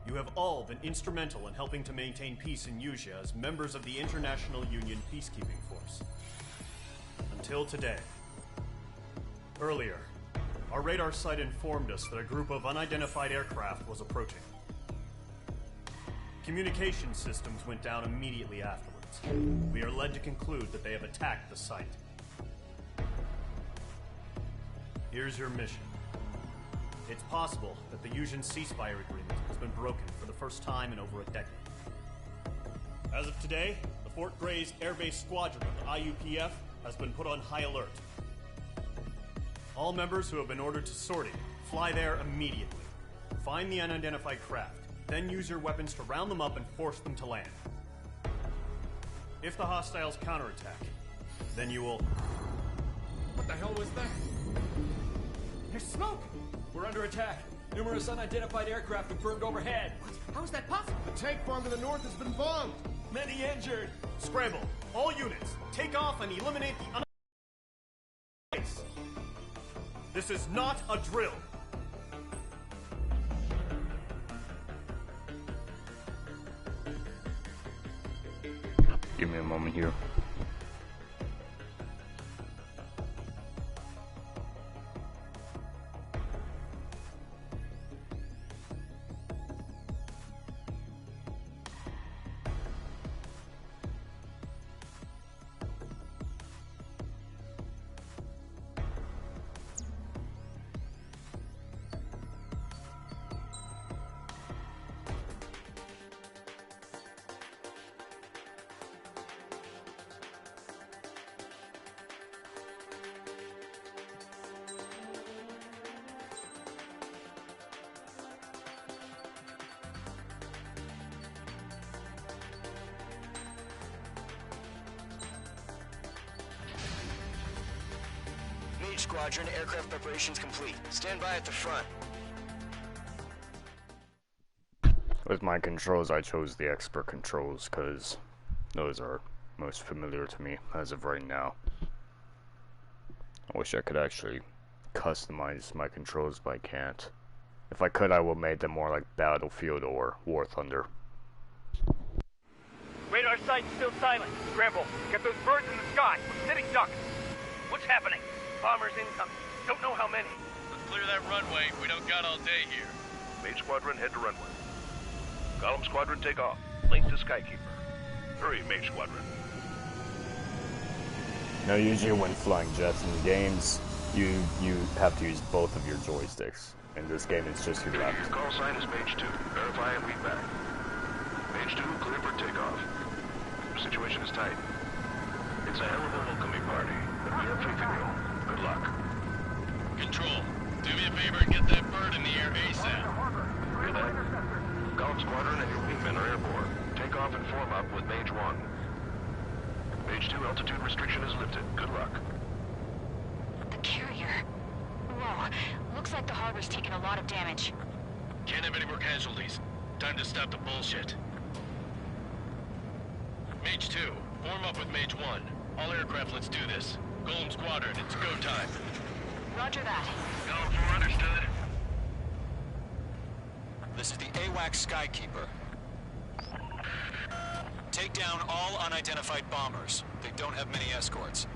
You have all been instrumental in helping to maintain peace in Usea as members of the International Union Peacekeeping Force. Until today. Earlier, our radar site informed us that a group of unidentified aircraft was approaching. Communication systems went down immediately afterwards. We are led to conclude that they have attacked the site. Here's your mission. It's possible that the Usean ceasefire agreement has been broken for the first time in over a decade. As of today, the Fort Grays Air Base Squadron of the IUPF has been put on high alert. All members who have been ordered to sortie, fly there immediately. Find the unidentified craft, then use your weapons to round them up and force them to land. If the hostiles counterattack, then you will... What the hell was that? There's smoke! We're under attack. Numerous unidentified aircraft have burned overhead. What? How is that possible? The tank farm to the north has been bombed! Many injured. Scramble! All units, take off and eliminate the unidentified. This is not a drill! Give me a moment here. Mage Squadron, aircraft preparations complete. Stand by at the front. With my controls, I chose the expert controls because those are most familiar to me as of right now. I wish I could actually customize my controls, but I can't. If I could, I would make them more like Battlefield or War Thunder. Radar site's still silent. Scramble. Get those birds in the sky. We're sitting ducks. What's happening? Bombers incoming. Don't know how many. Let's clear that runway. We don't got all day here. Mage Squadron, head to runway. Column Squadron, take off. Link to Skykeeper. Hurry, Mage Squadron. Now, usually when flying jets in games, you have to use both of your joysticks. In this game, it's just your left. Your call sign is Mage 2. Verify and read back. Mage 2, clear for takeoff. The situation is tight. It's a hell of a welcoming party, but we have faith in you. Good luck. Control, do me a favor and get that bird in the air ASAP. Hear that? Column Squadron and your wingmen are airborne. Take off and form up with Mage 1. Mage 2, altitude restriction is lifted. Good luck. The carrier. Whoa. Looks like the harbor's taken a lot of damage. Can't have any more casualties. Time to stop the bullshit. Mage 2, form up with Mage 1. All aircraft, let's do this. Golem Squadron, it's go time. Roger that. Golem 4, understood. This is the AWACS Skykeeper. Take down all unidentified bombers. They don't have many escorts.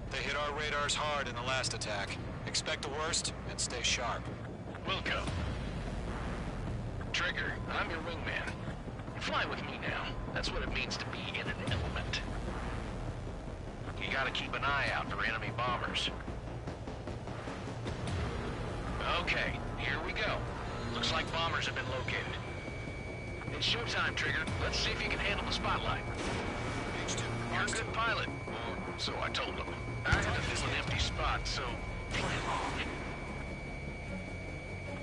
They hit our radars hard in the last attack. Expect the worst and stay sharp. Wilco. Trigger, I'm your wingman. Fly with me now. That's what it means to be in an element. You gotta keep an eye out for enemy bombers. Okay, here we go. Looks like bombers have been located. It's showtime, Trigger. Let's see if you can handle the spotlight. You're a good pilot. Or so I told them. I had to fill an empty spot, so play along.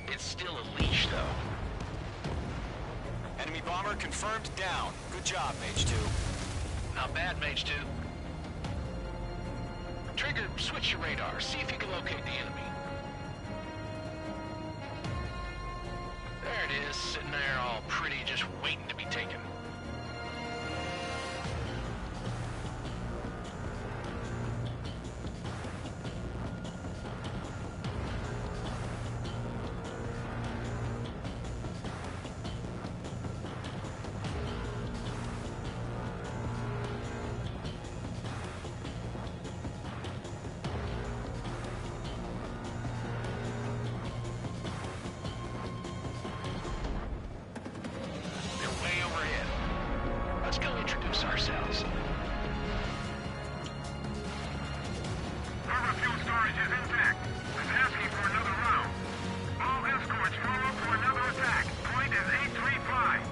It's still a leash, though. Enemy bomber confirmed down. Good job, Mage 2. Not bad, Mage 2. Trigger, switch your radar. See if you can locate the enemy. There it is, sitting there all pretty, just waiting to be taken. ourselves. Harbor fuel storage is intact. It's asking for another round. All escorts roll up for another attack. Point is 835.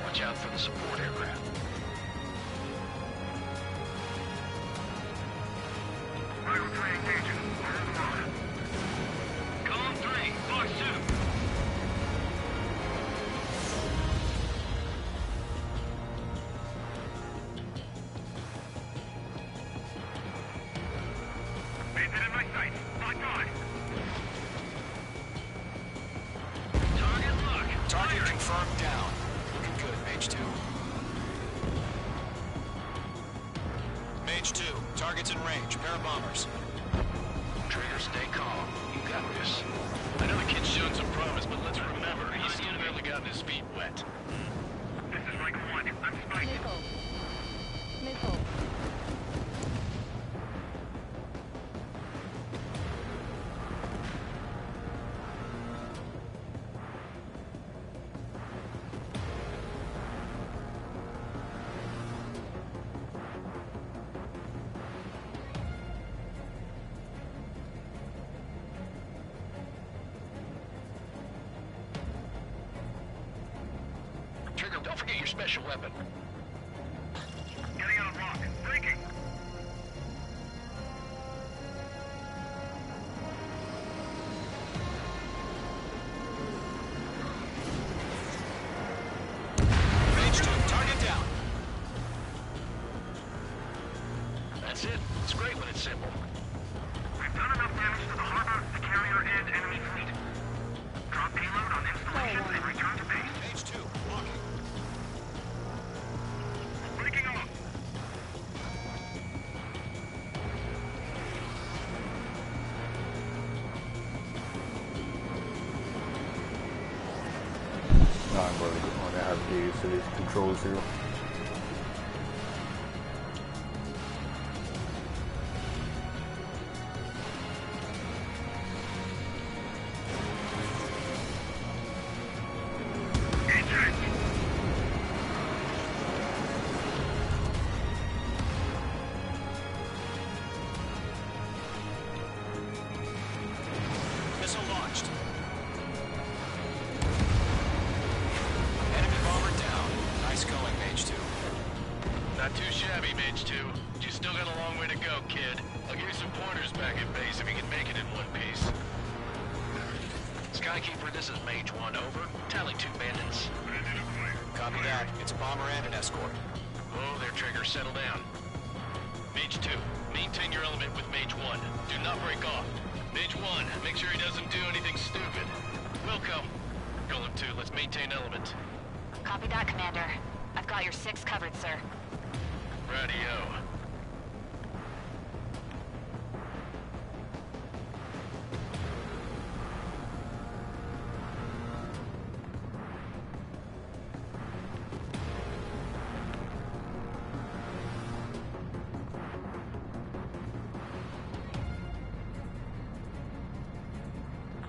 Watch out for the support aircraft. Rival 3 engaging. Hold on. Column 3, Fox 2. Maintain in my sight. Lock on. Target lock. Target confirmed down. Looking good, Mage 2. Mage 2, target's in range. Pair of bombers. Trigger, stay calm. You got this. I know the kid's shown some promise, but let's remember, he's still barely gotten his feet wet. This is Riker 1. I'm spiked. Missile. Trigger, don't forget your special weapon. Getting out of lock. Breaking. Mage 2, target down. That's it. It's great when it's simple. We've done enough damage to the harbor, the carrier, and enemy fleet. Drop payload on installations and return to base. Mage 2, locking. Breaking off. No, I'm really going to have to get used to these controls here. Missile launched. Enemy bomber down. Nice going, Mage 2. Not too shabby, Mage 2. You still got a long way to go, kid. I'll give you some pointers back at base if you can make it in one piece. Skykeeper, this is Mage 1, over. Tally 2 bandits. Copy that. It's a bomber and an escort. Oh, there, Trigger, settle down. Mage 2, maintain your element with Mage 1. Do not break off. Mage 1, make sure he doesn't do anything stupid. Welcome. Column 2, let's maintain element. Copy that, Commander. I've got your 6 covered, sir. Radio.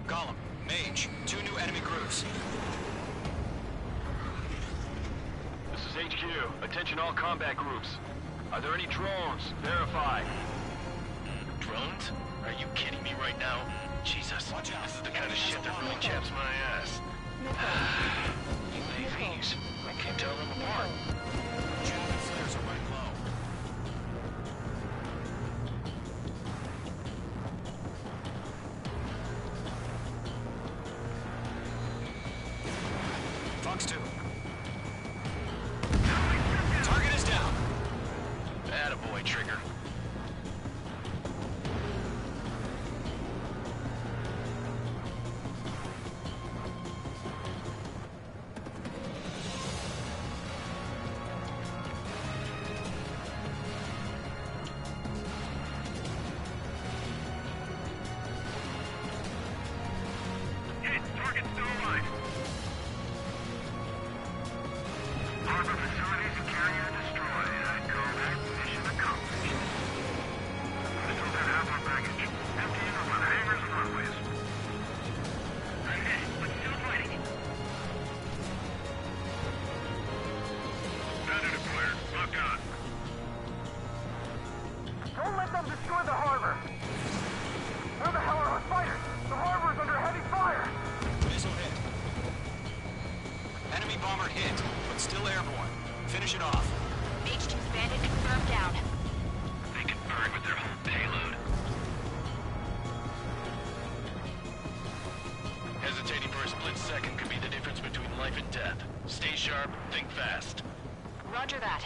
Column, Mage, 2 new enemy groups. This is HQ. Attention all combat groups. Are there any drones? Verify. Drones? Are you kidding me right now? Jesus, Watch out. this is the kind of shit that really chaps my ass. UAVs. I can't tell them apart. Javelin flares are running low. Fox 2. Target is down. Attaboy, Trigger. hit, but still airborne. Finish it off. Mage 2's bandit confirmed down. They can burn with their whole payload. Hesitating for a split second could be the difference between life and death. Stay sharp, think fast. Roger that.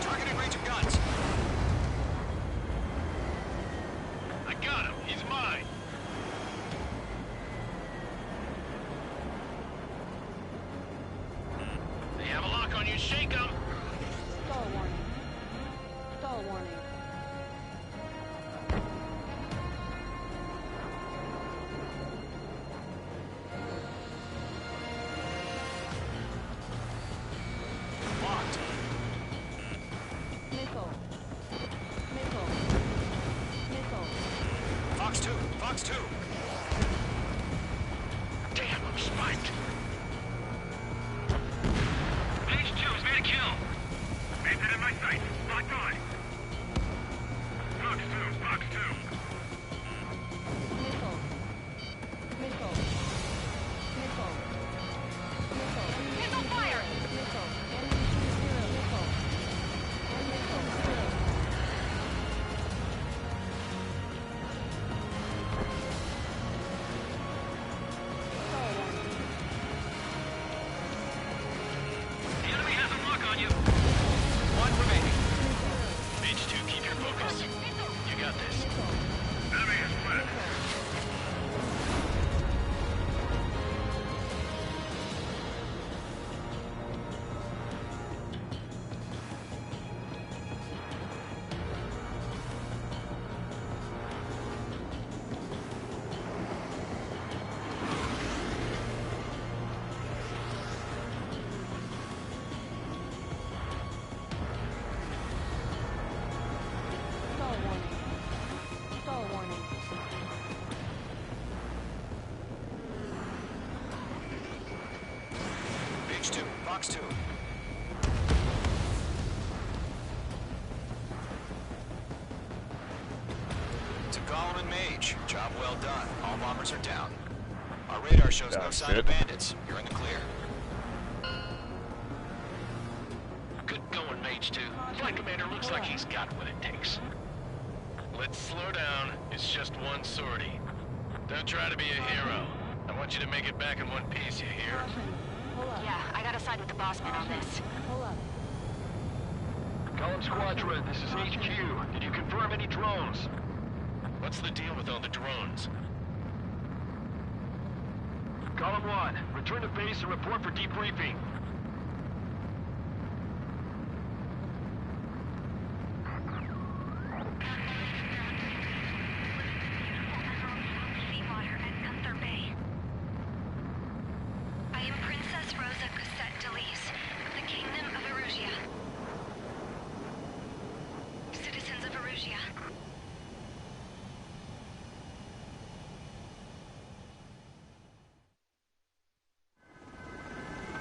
Targeting range of guns. I got him. He's mine. They have a lock on you. Shake 'em. Stall warning. Stall warning. Locked. Missile. Missile. Missile. Fox 2. Fox 2. Damn, I'm spiked. Mage 2 has made a kill. Made it in my sight. Locked on. Fox 2. Fox 2. Missile. Missile. Missile. Missile. Missile fire! Missile. Enemy 2-0. Missile. And missile 0. Stall warning. The enemy has a lock on you. One remaining. Mage 2, keep your focus. You got this. Missile. Enemy is fled. Stall warning. Stall warning. Mage 2. Fox 2. To Gollum and Mage. Job well done. All bombers are down. Our radar shows no That's sign of it. bandits. You're in the clear. Good going, Mage 2. Flight Commander looks like he's got what it takes. Let's slow down. It's just one sortie. Don't try to be a hero. I want you to make it back in one piece, you hear? Pull up. Yeah, I gotta side with the boss man on this. Pull up. Column Squadron, this is HQ. Did you confirm any drones? What's the deal with all the drones? Column 1, return to base and report for debriefing. Seawater at Gunther Bay. I am Princess Rosa Cosette Delise of the Kingdom of Erusia. Citizens of Erusia.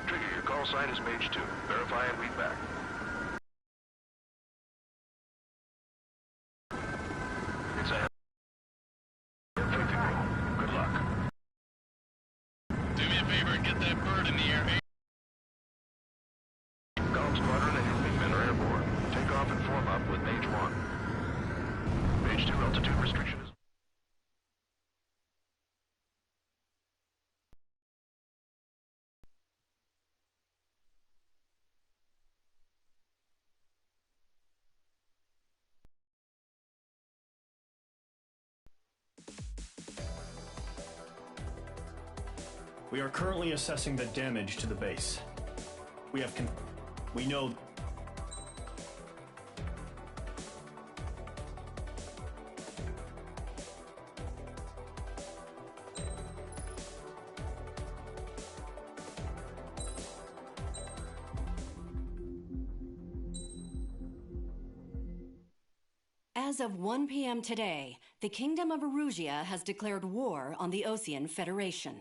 Trigger, your call sign is Mage 2. Verify and read back. It's a infected roll. Good luck. Do me a favor and get that bird in the air. Column Squadron and your wingmen are airborne. Take off and form up with Mage 1. Mage 2 altitude restriction is... We are currently assessing the damage to the base. We know... As of 1 p.m. today, the Kingdom of Erusia has declared war on the Osean Federation.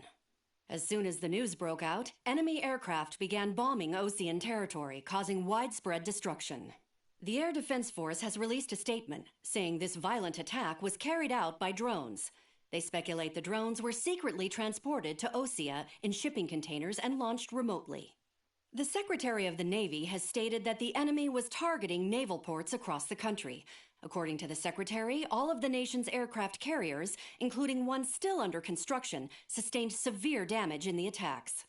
As soon as the news broke out, enemy aircraft began bombing Osean territory, causing widespread destruction. The Air Defense Force has released a statement saying this violent attack was carried out by drones. They speculate the drones were secretly transported to Osea in shipping containers and launched remotely. The Secretary of the Navy has stated that the enemy was targeting naval ports across the country. According to the Secretary, all of the nation's aircraft carriers, including one still under construction, sustained severe damage in the attacks.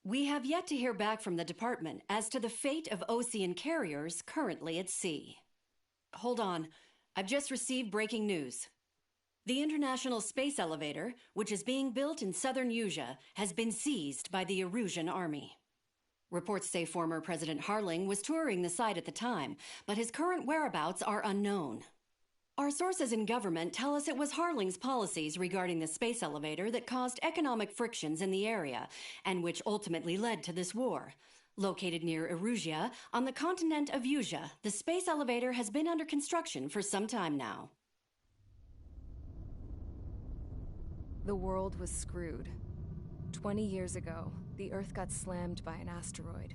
We have yet to hear back from the department as to the fate of Osean carriers currently at sea. Hold on, I've just received breaking news. The International Space Elevator, which is being built in southern Usea, has been seized by the Erusian army. Reports say former President Harling was touring the site at the time, but his current whereabouts are unknown. Our sources in government tell us it was Harling's policies regarding the space elevator that caused economic frictions in the area, and which ultimately led to this war. Located near Erusia, on the continent of Usea, the space elevator has been under construction for some time now. The world was screwed. 20 years ago, the Earth got slammed by an asteroid.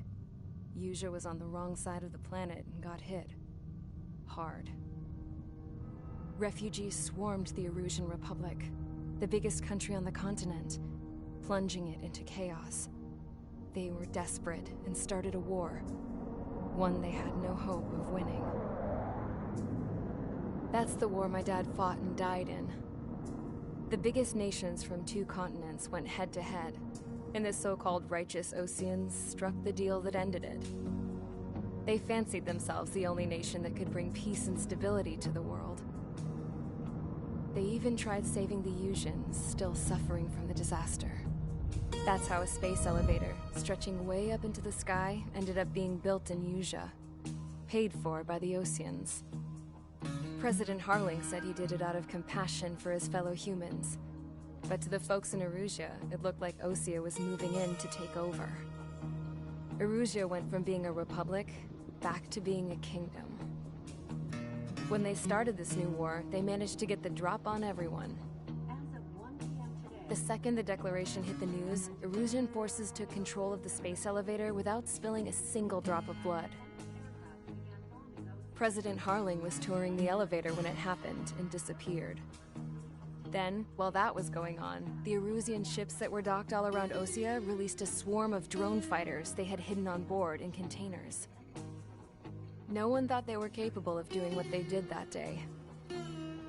Usea was on the wrong side of the planet and got hit. Hard. Refugees swarmed the Erusian Republic, the biggest country on the continent, plunging it into chaos. They were desperate and started a war, one they had no hope of winning. That's the war my dad fought and died in. The biggest nations from 2 continents went head-to-head, and the so-called righteous Oseans struck the deal that ended it. They fancied themselves the only nation that could bring peace and stability to the world. They even tried saving the Usians, still suffering from the disaster. That's how a space elevator, stretching way up into the sky, ended up being built in Usea, paid for by the Oseans. President Harling said he did it out of compassion for his fellow humans. But to the folks in Erusia, it looked like Osea was moving in to take over. Erusia went from being a republic back to being a kingdom. When they started this new war, they managed to get the drop on everyone. The second the declaration hit the news, Erusian forces took control of the space elevator without spilling a single drop of blood. President Harling was touring the elevator when it happened and disappeared. Then, while that was going on, the Erusian ships that were docked all around Osea released a swarm of drone fighters they had hidden on board in containers. No one thought they were capable of doing what they did that day.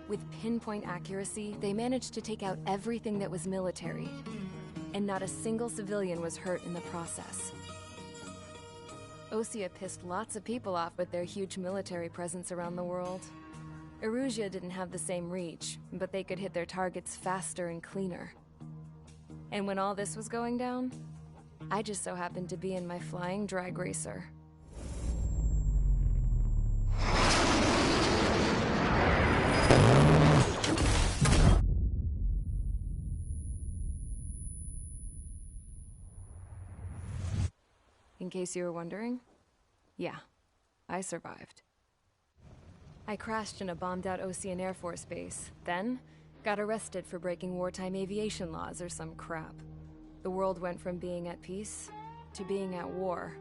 With pinpoint accuracy, they managed to take out everything that was military, and not a single civilian was hurt in the process. Osea pissed lots of people off with their huge military presence around the world. Erusia didn't have the same reach, but they could hit their targets faster and cleaner. And when all this was going down, I just so happened to be in my flying drag racer. In case you were wondering, yeah, I survived. I crashed in a bombed-out Osean Air Force base, then got arrested for breaking wartime aviation laws or some crap. The world went from being at peace to being at war,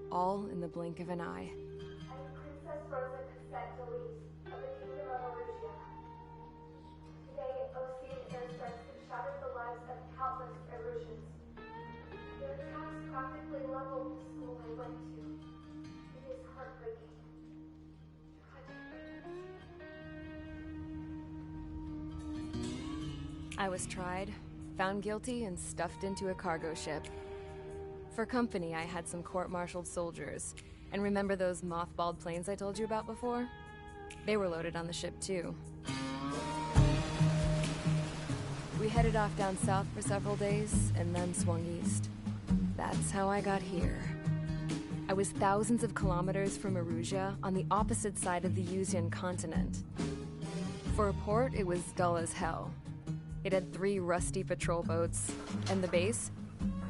all in the blink of an eye. I am Princess Rosa Cassette Delise of the Kingdom of Erusia. Today, Osean airstrikes have shattered the lives of countless Erusians. Their attacks practically leveled the school I went to. It is heartbreaking. I was tried, found guilty, and stuffed into a cargo ship. For company, I had some court-martialed soldiers. And remember those mothballed planes I told you about before? They were loaded on the ship, too. We headed off down south for several days, and then swung east. That's how I got here. I was thousands of kilometers from Erusia, on the opposite side of the Usian continent. For a port, it was dull as hell. It had 3 rusty patrol boats, and the base?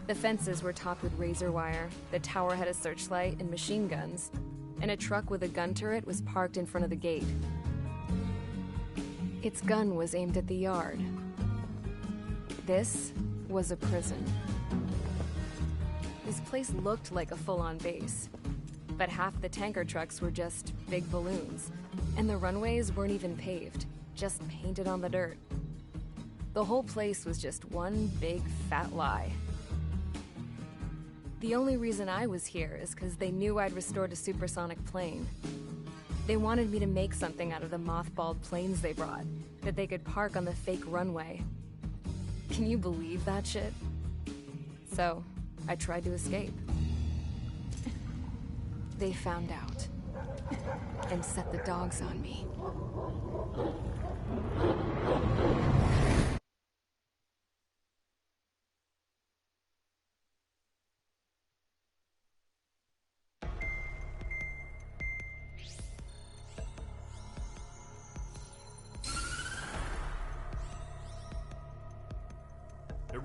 The fences were topped with razor wire, the tower had a searchlight and machine guns, and a truck with a gun turret was parked in front of the gate. Its gun was aimed at the yard. This was a prison. This place looked like a full-on base, but half the tanker trucks were just big balloons, and the runways weren't even paved, just painted on the dirt. The whole place was just one big fat lie. The only reason I was here is because they knew I'd restored a supersonic plane. They wanted me to make something out of the mothballed planes they brought, that they could park on the fake runway. Can you believe that shit? So, I tried to escape. They found out, and set the dogs on me.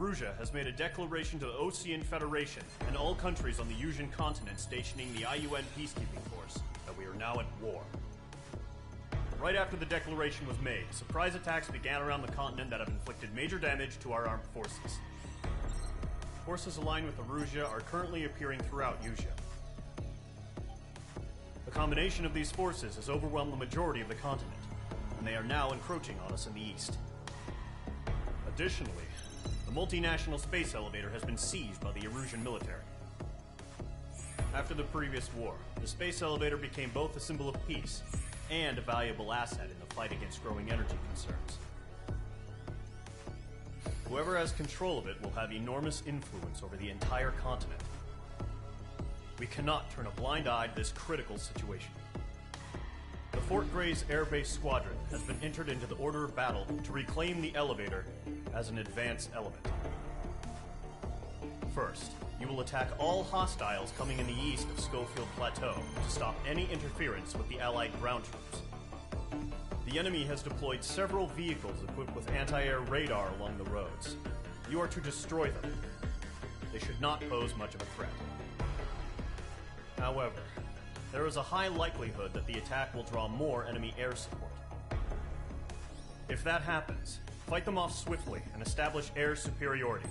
Erusia has made a declaration to the Osean Federation and all countries on the Yusian continent stationing the IUN peacekeeping force that we are now at war. Right after the declaration was made, surprise attacks began around the continent that have inflicted major damage to our armed forces. Forces aligned with Erusia are currently appearing throughout Yusia. The combination of these forces has overwhelmed the majority of the continent, and they are now encroaching on us in the east. Additionally, the multinational space elevator has been seized by the Erusian military. After the previous war, the space elevator became both a symbol of peace and a valuable asset in the fight against growing energy concerns. Whoever has control of it will have enormous influence over the entire continent. We cannot turn a blind eye to this critical situation. The Fort Gray's Air Base Squadron has been entered into the order of battle to reclaim the elevator as an advance element. First, you will attack all hostiles coming in the east of Schofield Plateau to stop any interference with the Allied ground troops. The enemy has deployed several vehicles equipped with anti-air radar along the roads. You are to destroy them. They should not pose much of a threat. However, there is a high likelihood that the attack will draw more enemy air support. If that happens, fight them off swiftly and establish air superiority.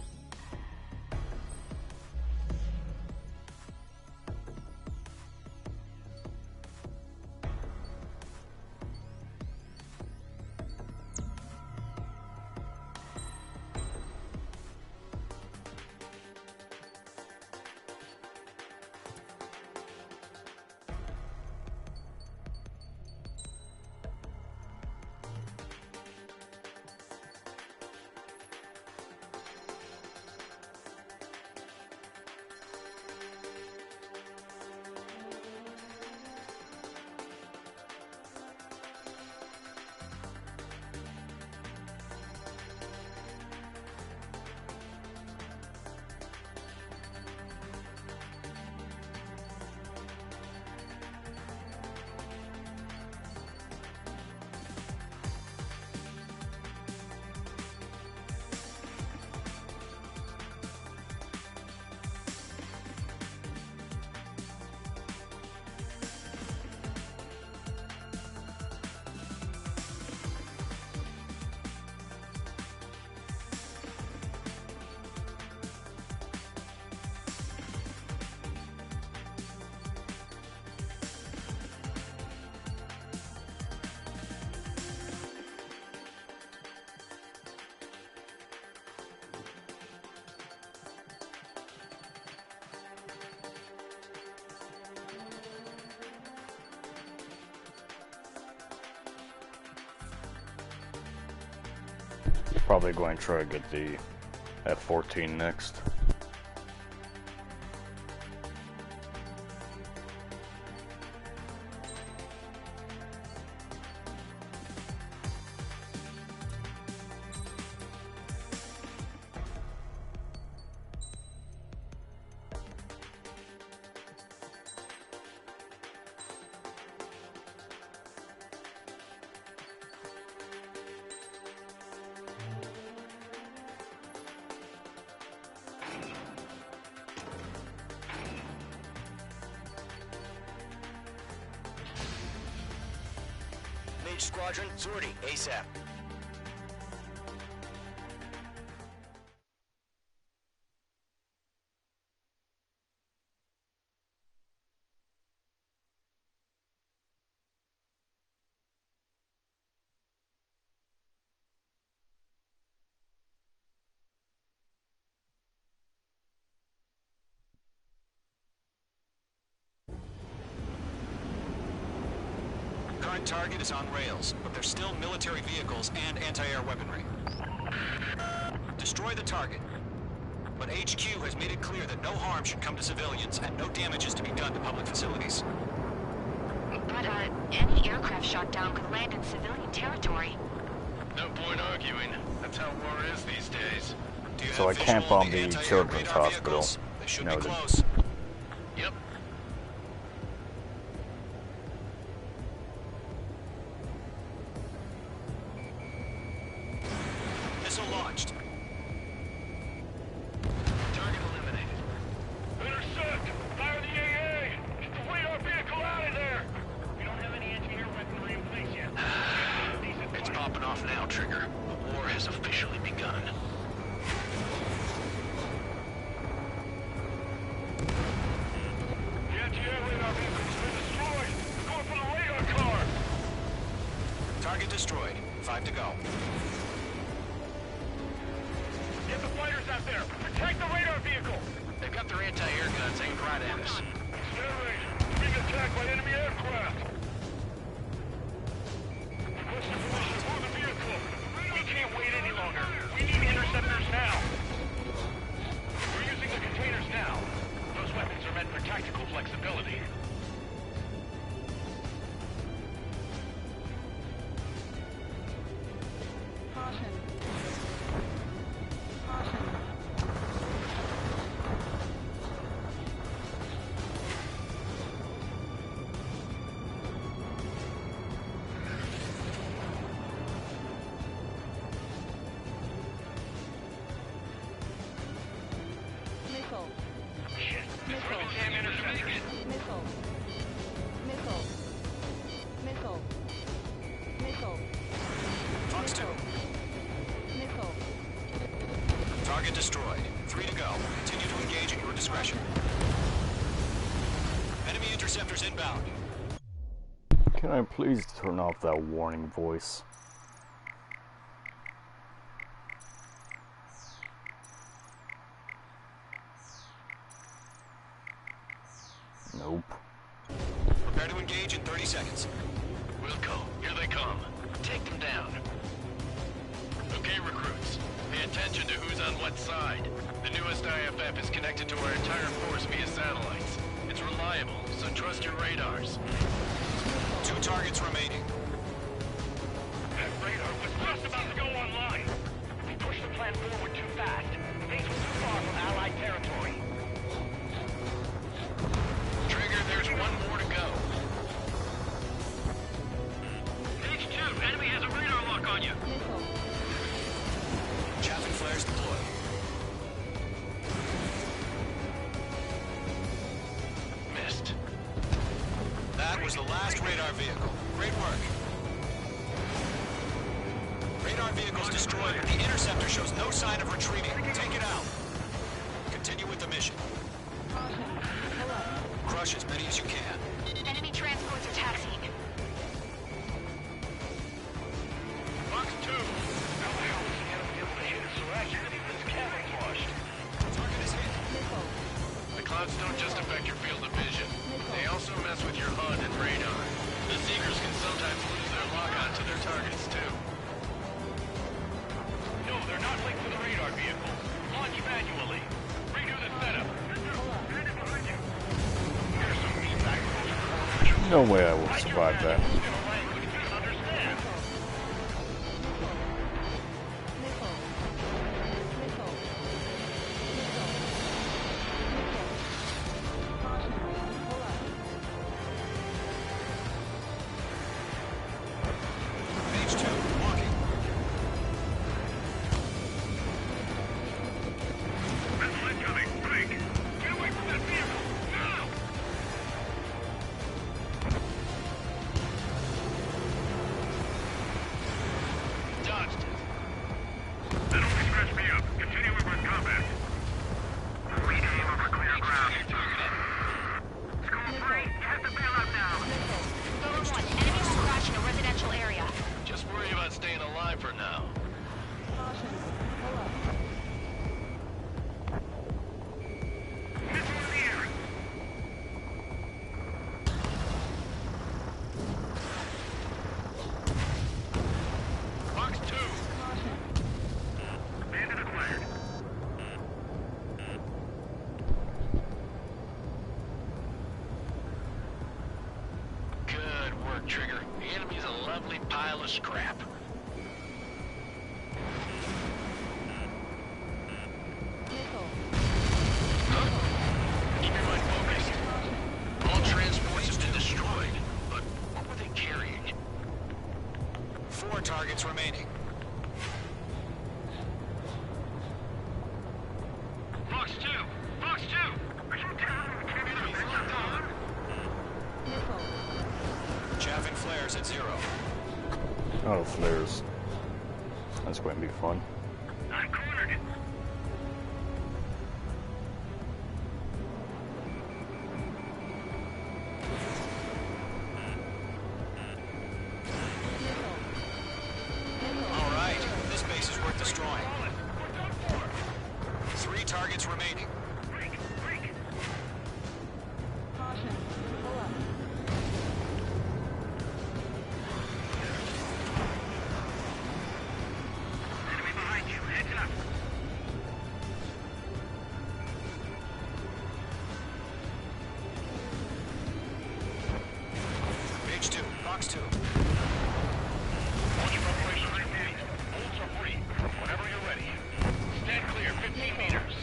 Probably going to try to get the F-14 next. Squadron, Zordy, ASAP. Current target is on rails, but there's still military vehicles and anti-air weaponry. Destroy the target. But HQ has made it clear that no harm should come to civilians and no damage is to be done to public facilities. But, any aircraft shot down could land in civilian territory. No point arguing. That's how war is these days. So I can't bomb the children's hospital. They should No, be close. Yep. Missile launched. Target eliminated. Intercept! Fire the AA! Get the radar vehicle out of there! We don't have any anti-air weaponry in place yet. It's popping off now, Trigger. The war has officially begun. The anti-air radar vehicle's been destroyed! We're going for the radar car! Target destroyed. 5 to go. Get the fighters out there! Protect the radar vehicle! They've got their anti-air guns aimed right at us. Stand being attacked by enemy aircraft! Requesting permission to move the vehicle! We can't wait any longer! We need interceptors now! We're using the containers now. Those weapons are meant for tactical flexibility. Caution. Caution. Missile. Shit! Missile. Damn interceptors! Missile. Missile. Missile. Missile. Fox 2. Missile. Target destroyed. 3 to go. Continue to engage at your discretion. Enemy interceptors inbound. Can I please turn off that warning voice? Nope. Prepare to engage in 30 seconds. Wilco, here they come. Take them down. Okay, recruits. Pay attention to who's on what side. The newest IFF is connected to our entire force via satellites. It's reliable, so trust your radars. 2 targets remaining. That radar was just about to go online! We pushed the plan forward too fast. Things were too far from Allied territory. Trigger, there's one more to go. H2, enemy has a radar lock on you! Missile. Chaffin flares deployed. Missed. That was the last radar vehicle. Great work. Radar vehicle's destroyed, but the interceptor shows no sign of retreating. Take it out. Continue with the mission. Caution. Alert. Crush as many as you can. Enemy transports are taxiing. Fox 2! How the hell is he gonna be able to hit us so accurately with his camouflaged? Target is hit. Missile. The clouds don't just affect your field of vision. They also mess with your HUD and radar. The Seekers can sometimes lose their lock-on to their targets, too. No, they're not linked to the radar vehicle. Launch manually. Redo the setup. Here's some meatbag. No way I will survive that. H2, walking. Missile incoming. Break. Get away from that vehicle. Now! Dodged it. That only scratched me up. Continue over in combat. Rename over clear ground. It's going free. You have to bail out now. Rover 1, enemy scratch in a residential area. Just worry about staying alive for now. Caution. Alert. Missile in the air. crap. Keep your mind focused. All transports have been destroyed, but what were they carrying? 4 targets remaining. Fox 2! Fox 2! Are you down? Enemies locked on? Chaffing flares at 0. Oh, flares. That's going to be fun. I'm cornered. All right, this base is worth destroying. 3 targets remaining. Caution. Pull up. Enemy behind you. Heads up. Page 2, Fox 2. Launch preparation complete. Bolts are free. Whenever you're ready. Stand clear 15 meters.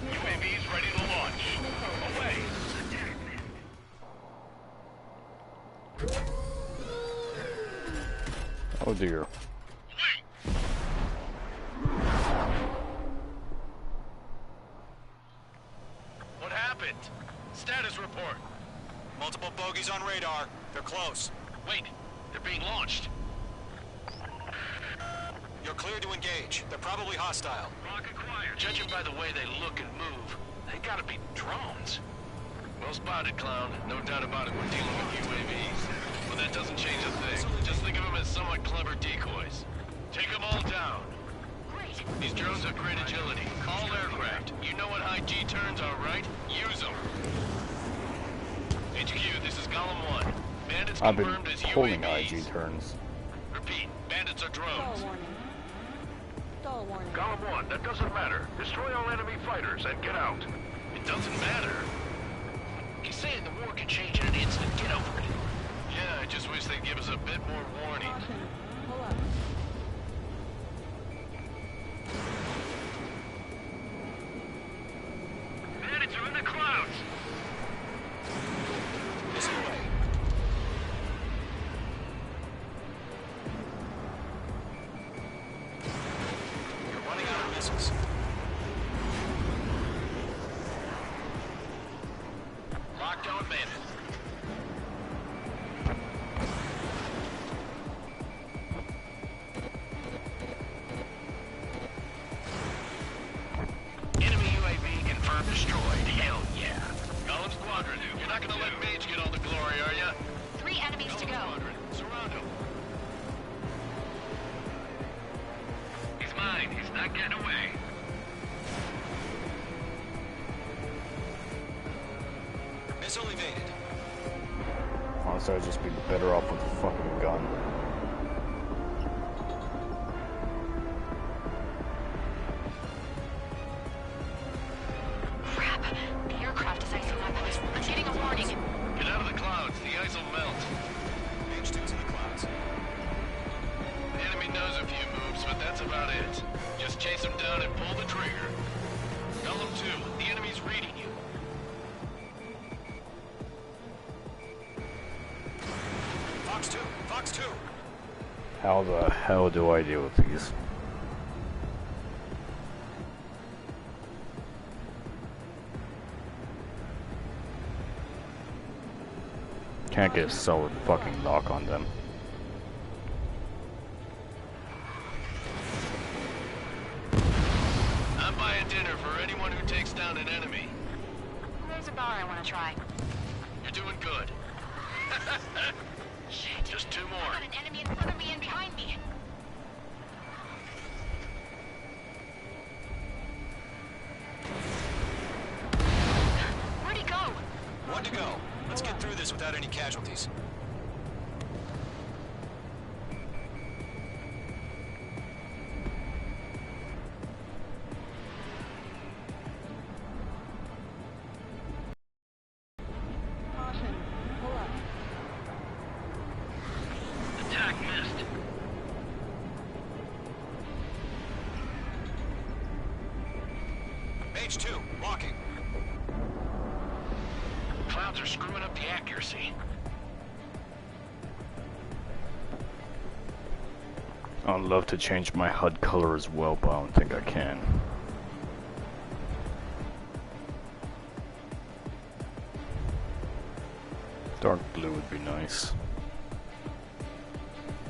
UAVs ready to launch. Away. Oh dear. What happened? Status report. Multiple bogies on radar. They're close. Wait, they're being launched. You're cleared to engage. They're probably hostile. Rock acquired. Judging by the way they look and move, they gotta be drones. Well spotted, clown. No doubt about it, we're dealing with UAVs. But that doesn't change a thing. Just think of them as somewhat clever decoys. Take them all down. Great. These drones have great agility. All aircraft. You know what high G turns are, right? Use them. HQ, this is Golem 1. Bandits I've been confirmed as holding UAVs. IG turns. Repeat, bandits are Stall drones. warning. Stall warning. Golem 1, that doesn't matter. Destroy all enemy fighters and get out. It doesn't matter. He's saying the war can change in an instant. Get over it. Yeah, I just wish they'd give us a bit more warning. Caution. Pull up. Bandits are in the clouds. This way. You're running out of missiles. Lockdown bandit. Enemy UAV confirmed destroyed. Hell yeah. Golem Squadron, you're not gonna let Mage get all the glory, are ya? 3 enemies to Golem go. Squadron, surround him. He's mine. He's not getting away. Missile evaded. Honestly, I'd just be better off with a fucking gun. Crap. The aircraft is icing up. I'm getting a warning. Get out of the clouds. The ice will melt. Page 2's in the clouds. The enemy knows a few moves, but that's about it. Just chase him down and pull the trigger. Golem 2, the enemy's reading you. Fox 2, Fox 2. How the hell do I deal with these? Can't get a solid fucking lock on them. I'm buying dinner for anyone who takes down an enemy. There's a bar I want to try. You're doing good. Shit. Just 2 I've more. got an enemy in front of me and behind me. Where'd he go? 1 to go. Let's get through this without any casualties. Caution. Pull up. Attack missed. Mage 2, locking. Clouds are screwing up the accuracy. I'd love to change my HUD color as well, but I don't think I can. Dark blue would be nice.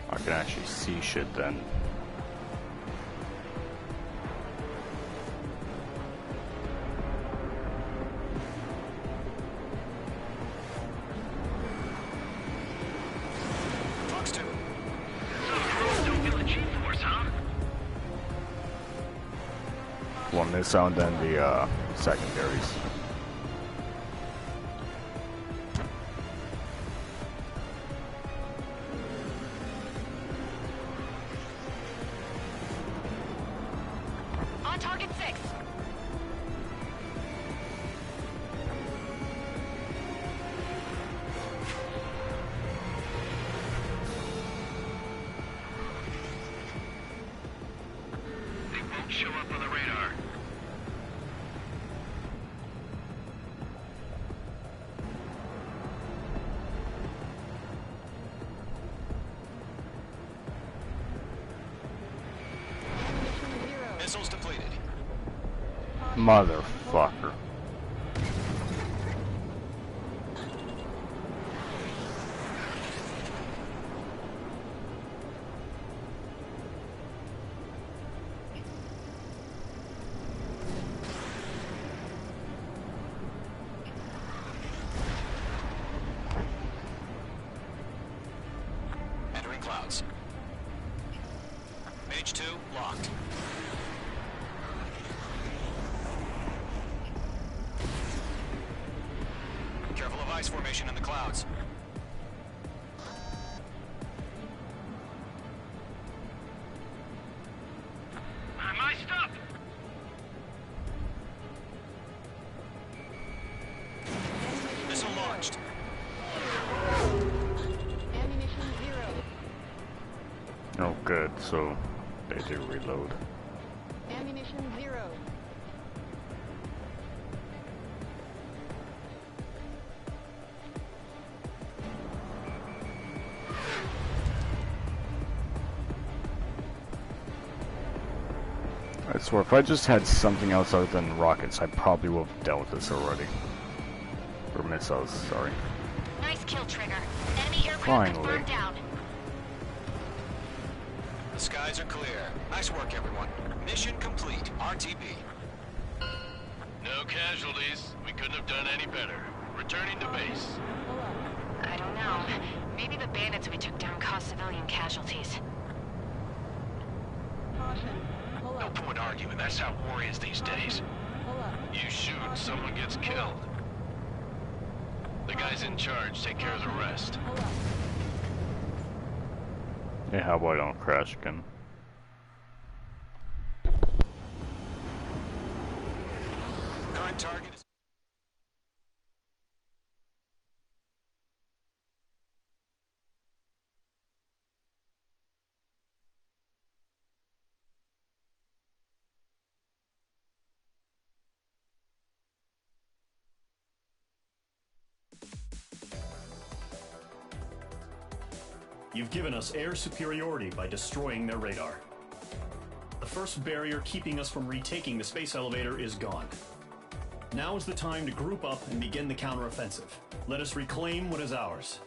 I can actually see shit then. Fox 2. Don't feel the G-force, huh? One missile and then the secondaries. On target 6. They won't show up on the radar. Missiles depleted. Motherfucker. Entering clouds. Mage 2, locked. Careful of ice formation in the clouds. I'm iced up! Missile launched. Ammunition 0. Oh good, so they do reload. Ammunition 0. I swear, if I just had something else other than rockets, I probably would have dealt with this already. Or missiles, sorry. Nice kill, Trigger. Enemy aircraft Finally. confirmed down. The skies are clear. Nice work, everyone. Mission complete. RTB. No casualties. We couldn't have done any better. Returning to base. I don't know. Maybe the bandits we took down caused civilian casualties. Caution. Pull No up. point arguing. That's how war is these days. Pull up. You shoot, someone gets killed. The guys in charge take care of the rest. Pull up. Yeah, how about I don't crash again? Current target is... You've given us air superiority by destroying their radar. The first barrier keeping us from retaking the space elevator is gone. Now is the time to group up and begin the counteroffensive. Let us reclaim what is ours.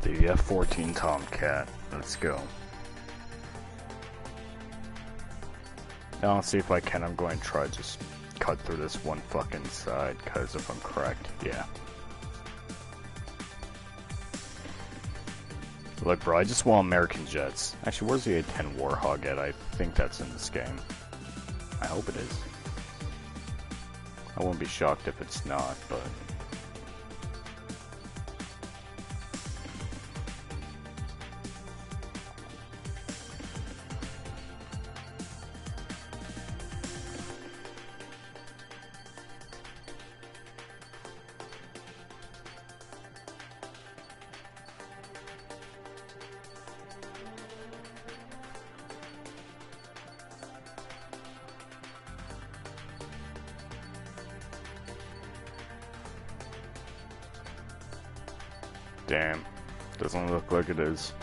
The F-14 Tomcat. Let's go. I'll see if I can. I'm going to try to just cut through this one fucking side, because if I'm correct, yeah. Look, bro, I just want American jets. Actually, where's the A-10 Warhog at? I think that's in this game. I hope it is. I won't be shocked if it's not, but... Damn, doesn't look like it is.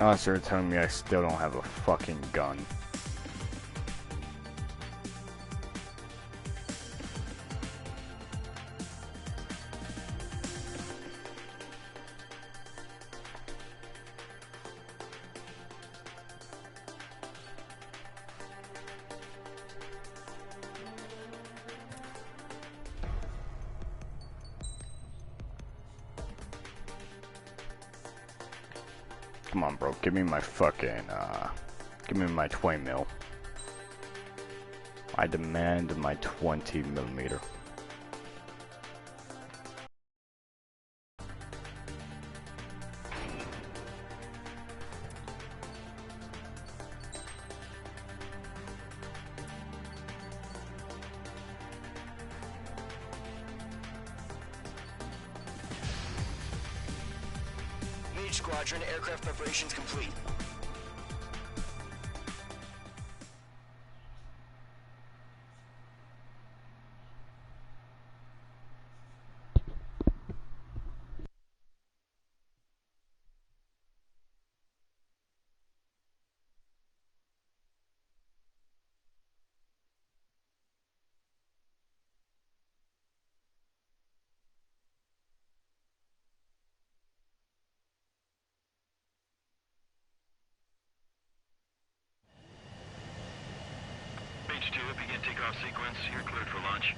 Oh, so you're telling me I still don't have a fucking gun. Come on, bro. Give me my fucking, give me my 20 mil. I demand my 20 millimeter. Squadron, aircraft preparations complete. H2, begin takeoff sequence. You're cleared for launch.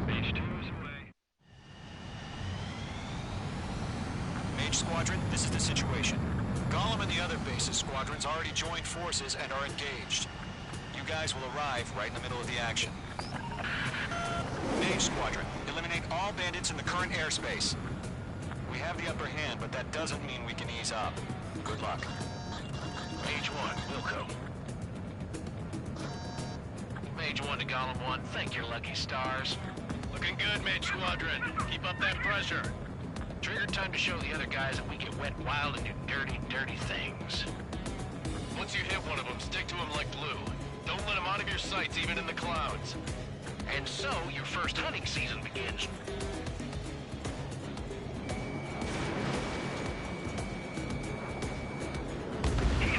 H2 is away. Mage Squadron, this is the situation. Gollum and the other bases squadrons already joined forces and are engaged. You guys will arrive right in the middle of the action. Mage Squadron, eliminate all bandits in the current airspace. We have the upper hand, but that doesn't mean we can ease up. Good luck. Mage 1, Wilco. Mage 1 to Gollum 1, thank your lucky stars. Looking good, Mage Squadron. Keep up that pressure. Trigger, time to show the other guys that we get wet wild and do dirty, dirty things. Once you hit one of them, stick to them like glue. Don't let them out of your sights, even in the clouds. And so, your first hunting season begins.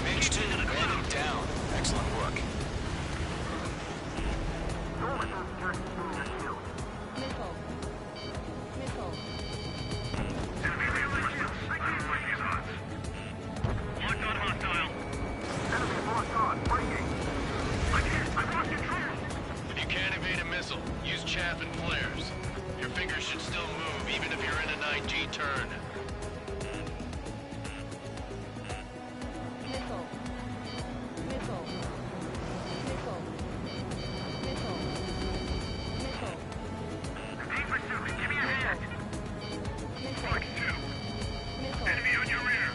Mage 2, bandit down. Excellent work. Missile. Missile. Locked on hostile. Enemy locked on. Breaking. I've lost control. If you can't evade a missile, use chaff and flares. Your fingers should still move, even if you're in an IG turn. Missile. Missile. Missile. Missile. Missile. Deep pursuit. Give me a hand. Missile. Fox 2. Missile. Enemy on your rear.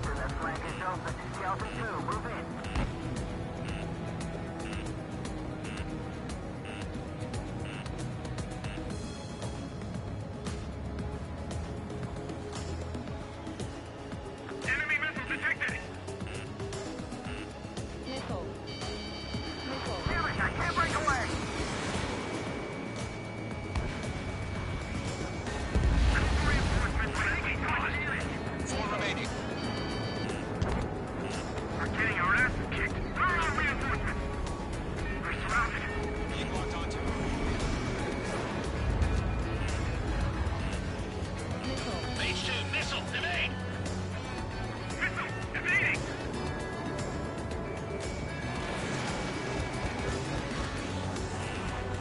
That flank is open. Delta 2, move in.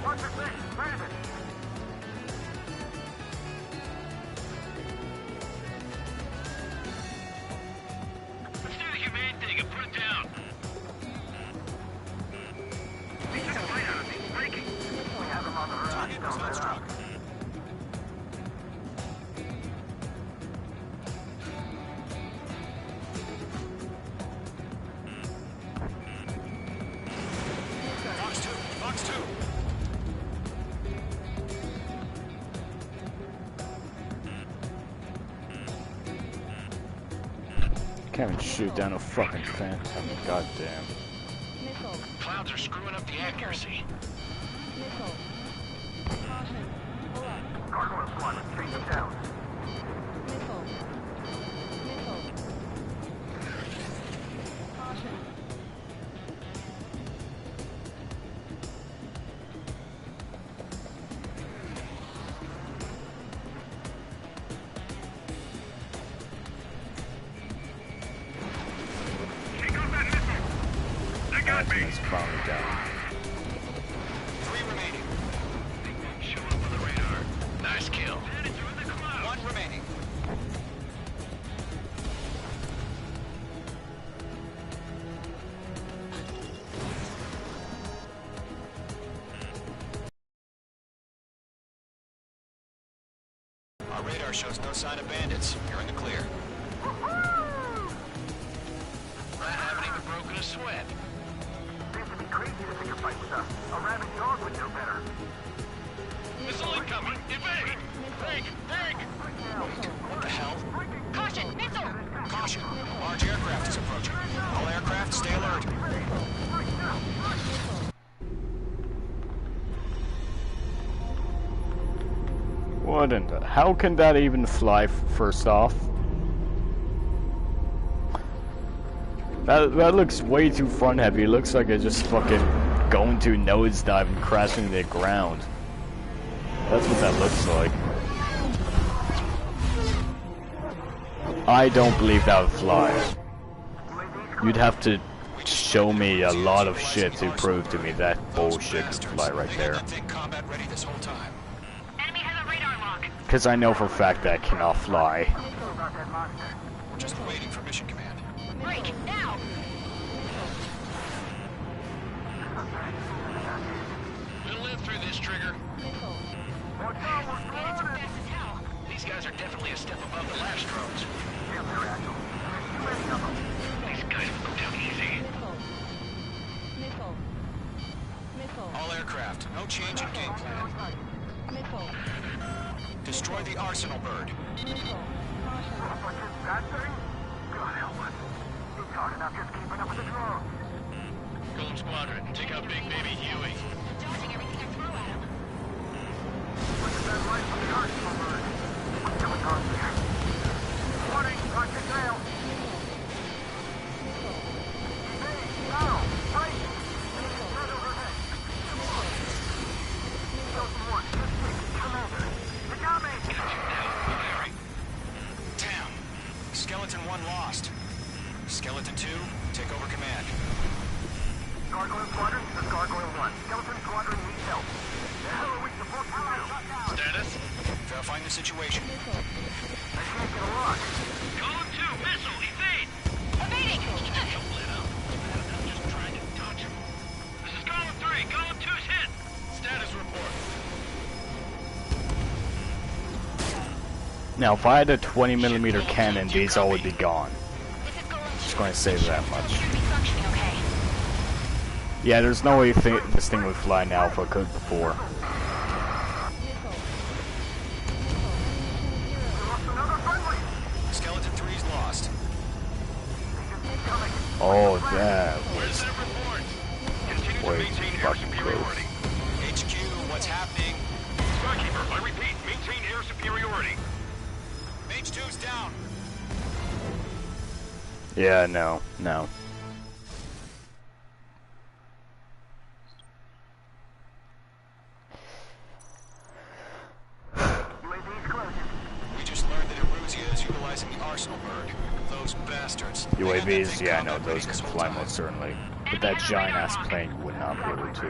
What's the thing? Where is it? Let's do the humane thing and put it down. We took a bite out of me. Breaking. We have him on the horizon. Don't let up. Fox 2. Can't even shoot down a fucking phantom. Goddamn. Missile. Clouds are screwing up the accuracy. Missile. Caution. Pull up. Gargoyle squad, take them down. Missile. Missile. Caution. Take off that missile. They got me. It's finally down. 3 remaining. Show up on the radar. Nice kill. 1 remaining. Our radar shows no sign of bandits. You're in the clear. I haven't even broken a sweat. Seems to be crazy to pick a fight with us. A rabid dog would know better. Missile incoming. Evade. Break. Break. What the hell? Caution! Missile! Caution. A large aircraft is approaching. All aircraft, stay alert. What in the... How can that even fly, first off? That looks way too front heavy. It looks like it's just fucking going to nosedive and crashing to the ground. That's what that looks like. I don't believe that would fly. You'd have to show me a lot of shit to prove to me that bullshit could fly right there. Combat ready this whole time. Enemy has a radar lock. Because I know for a fact that I cannot fly. We're just waiting for mission command. Break! Now! We'll live through this, Trigger. Bandits are fast as hell. These guys are definitely a step above the last drones. These guys will go down easy. Missile. Missile. All aircraft, no change in game plan. Missile. Destroy the arsenal bird. Missile. Caution. That thing? God help us. He's talking about just keeping up with the drones. Golem Squadron, take out Big Baby Huey. Dodging everything I throw at him. Look at that light from the arsenal bird. What's going on there? Warning, Project Rail. Evade, now, right. Right overhead. Delta 1, Commander. You got me. Preparing. Damn. Skeleton 1 lost. Skeleton 2, take over command. Gargoyle Squadron, this is Gargoyle 1. Skeleton Squadron needs help. The hell are we supposed to do? Status? Verifying the situation. I can't get a lock. Column 2, missile, evade! Evading! Don't let up. I'm just trying to dodge him. This is Column 3, Column 2's hit! Status report. Now, if I had a 20mm cannon, these all would be gone. Just going to say that much. Yeah, there's no way this thing would fly now if I could before. Skeleton 3's lost. Oh, that Where's was that report? Continue to way maintain too air fucking superiority. close. HQ, what's happening? Starkeeper, I repeat, maintain air superiority. Mage 2's down. Yeah, no. We just learned that Eruzia is utilizing the arsenal bird. Those bastards. UAVs, yeah, I know, those can fly most certainly. But that giant-ass plane would not be able to.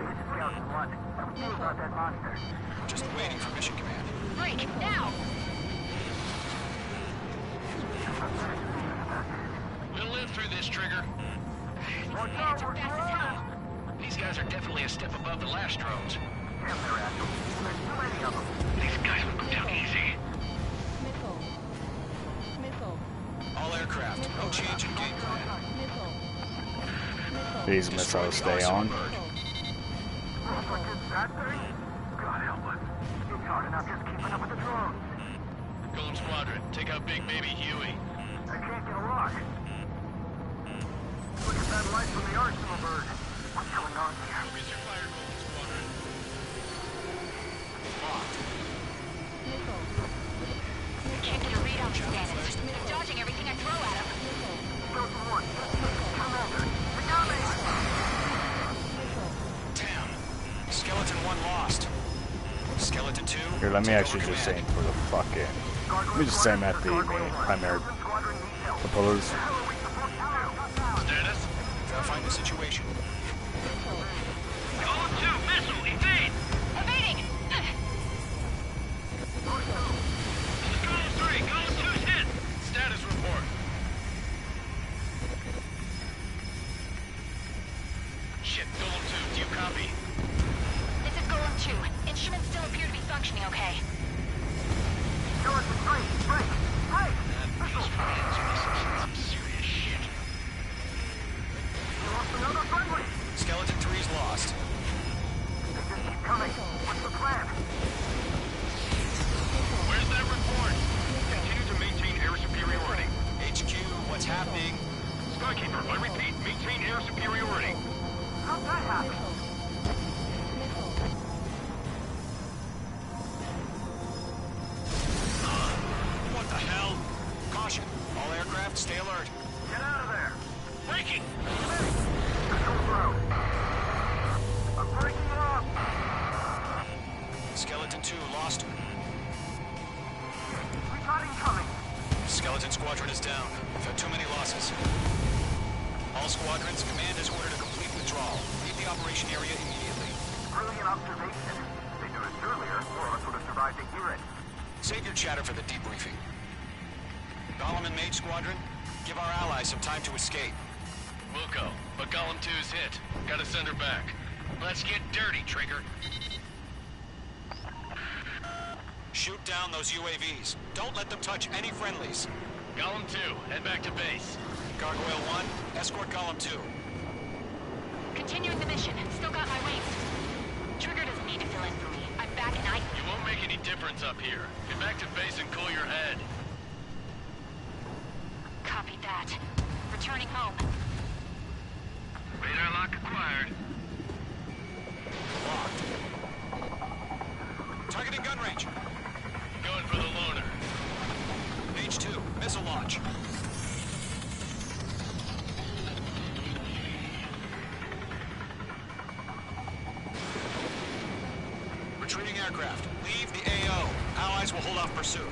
do about that monster? Just waiting for mission command. Break, now! We'll live through this, Trigger. Watch out, we're Fast as hell. These guys are definitely a step above the last drones. Damn, they're assholes. There's too many of them. These guys will go down easy. Missile. Missile. All aircraft, no change in game plan. Missile. Missile. These missiles stay on. That thing? God help us. It's hard enough just keeping up with the drones. Golem Squadron, take out Big Baby Huey. I can't get a lock. Look at that light from the arsenal bird. What's going on here? Focus your fire, Golem Squadron. Locked. Missile. Can't get a read on Stannis. He's dodging everything I throw at him. Delta 1. Commander. We got me. Damn. Skeleton 1 lost. Skeleton 2. Here, let me take actually over just command. aim for the fucking. Let me just aim at the main primary propellers. Status? Verifying the situation. Golem 2, missile, evade! Evading! This is Golem 3, Golem 2's hit! Status report. Shit, Golem 2, do you copy? This is Golem 2. Instruments still appear to be functioning okay. George, break! Break! Break! These friends must have some serious shit. We lost another friendly! Skeleton 3's lost. They just keep coming. What's the plan? Where's that report? Continue to maintain air superiority. HQ, what's happening? Skykeeper, I repeat, maintain air superiority. How'd that happen? What the hell? Caution. All aircraft, stay alert. Get out of there! Breaking! Control throw. I'm breaking it off! Skeleton 2 lost. We got incoming! Skeleton Squadron is down. We've had too many losses. All squadrons, command has ordered a complete withdrawal. Leave the operation area immediately. Brilliant observation. If they knew this earlier, more of us would have survived to hear it. Save your chatter for the debriefing. Golem and Mage Squadron, give our allies some time to escape. We'll go, but Golem 2's hit. Gotta send her back. Let's get dirty, Trigger. Shoot down those UAVs. Don't let them touch any friendlies. Golem 2, head back to base. Gargoyle 1, escort Golem 2. Continuing the mission. Still got my wings. Trigger doesn't need to fill in for me. I'm back and You won't make any difference up here. Get back to base and cool your head. Copy that. Returning home. Radar lock acquired. Locked. Targeting gun range. Going for the loner. Mage 2, missile launch. Retreating aircraft. Leave the AO. Allies will hold off pursuit.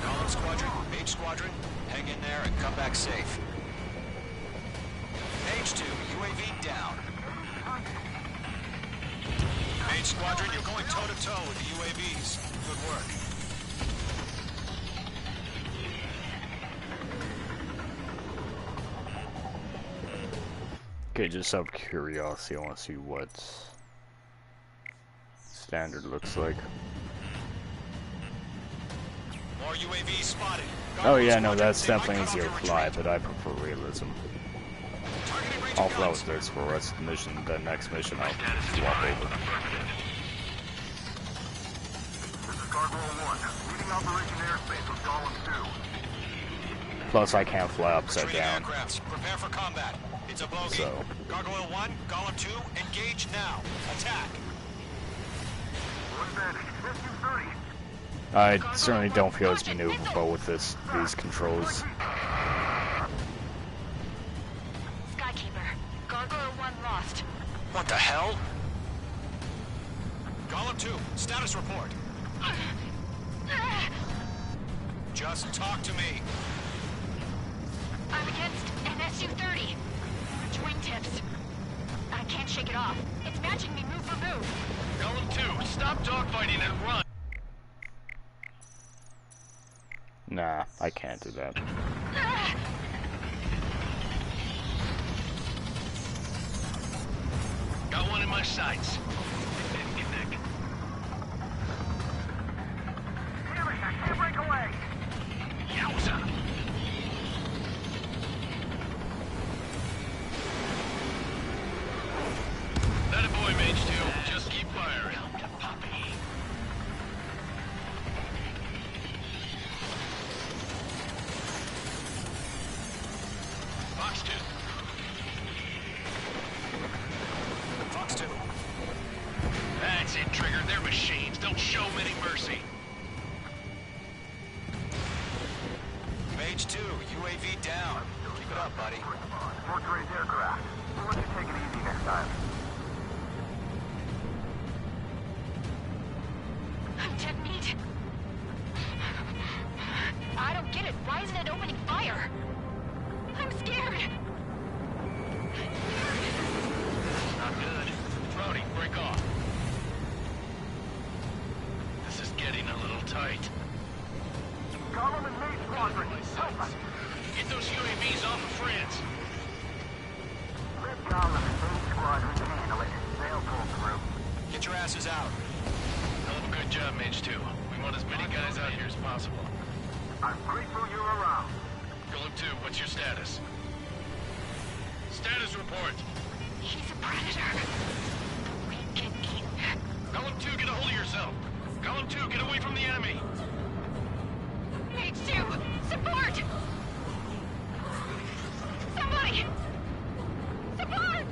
Golem Squadron, Mage Squadron, hang in there and come back safe. Mage 2, UAV down. Mage Squadron, you're going toe-to-toe with the UAVs. Good work. Okay, just out of curiosity, I want to see what standard looks like. More UAVs spotted. Oh yeah, no, that's definitely easier to fly, but I prefer realism. I'll fly with this for the rest of the mission, then next mission I'll swap over. This is Gargoyle 1, leading Operation Airspace with Golem 2. Plus I can't fly upside Retreating down. aircrafts, prepare for combat. It's a bogey. So. Gargoyle 1, Golem 2, engage now. Attack. One advantage. SU-30. I certainly don't feel as maneuverable with these controls. Skykeeper. Gargoyle 1 lost. What the hell? Golem 2, status report. Just talk to me. I'm against an SU-30. Wingtips. I I can't shake it off. It's matching me move for move. Golem 2, stop dogfighting and run! Nah, I can't do that. Got one in my sights. Didn't connect. Damn it, I can't break away! Yowza! That a boy, Mage 2. Just keep firing. Fox 2. Fox 2. That's it, Trigger. They're machines. Don't show them any mercy. Mage 2, UAV down. Keep it up, buddy. Fortress aircraft. We'll let you take it easy next time. I'm dead meat. I don't get it. Why isn't it opening fire? I'm scared. Not good. Rowdy, break off. This is getting a little tight. Gollum and Mage Squadron, help us! Get those UAVs off of France. Let Gollum and Mage Squadron handle it. They'll pull through. Get your asses out. Hell of a good job, Mage 2. We want as many guys out here as possible. I'm grateful you're around. Golem 2, what's your status? Status report. He's a predator. We can eat. Golem 2, get a hold of yourself. Golem 2, get away from the enemy. Mage 2, support! Somebody! Support!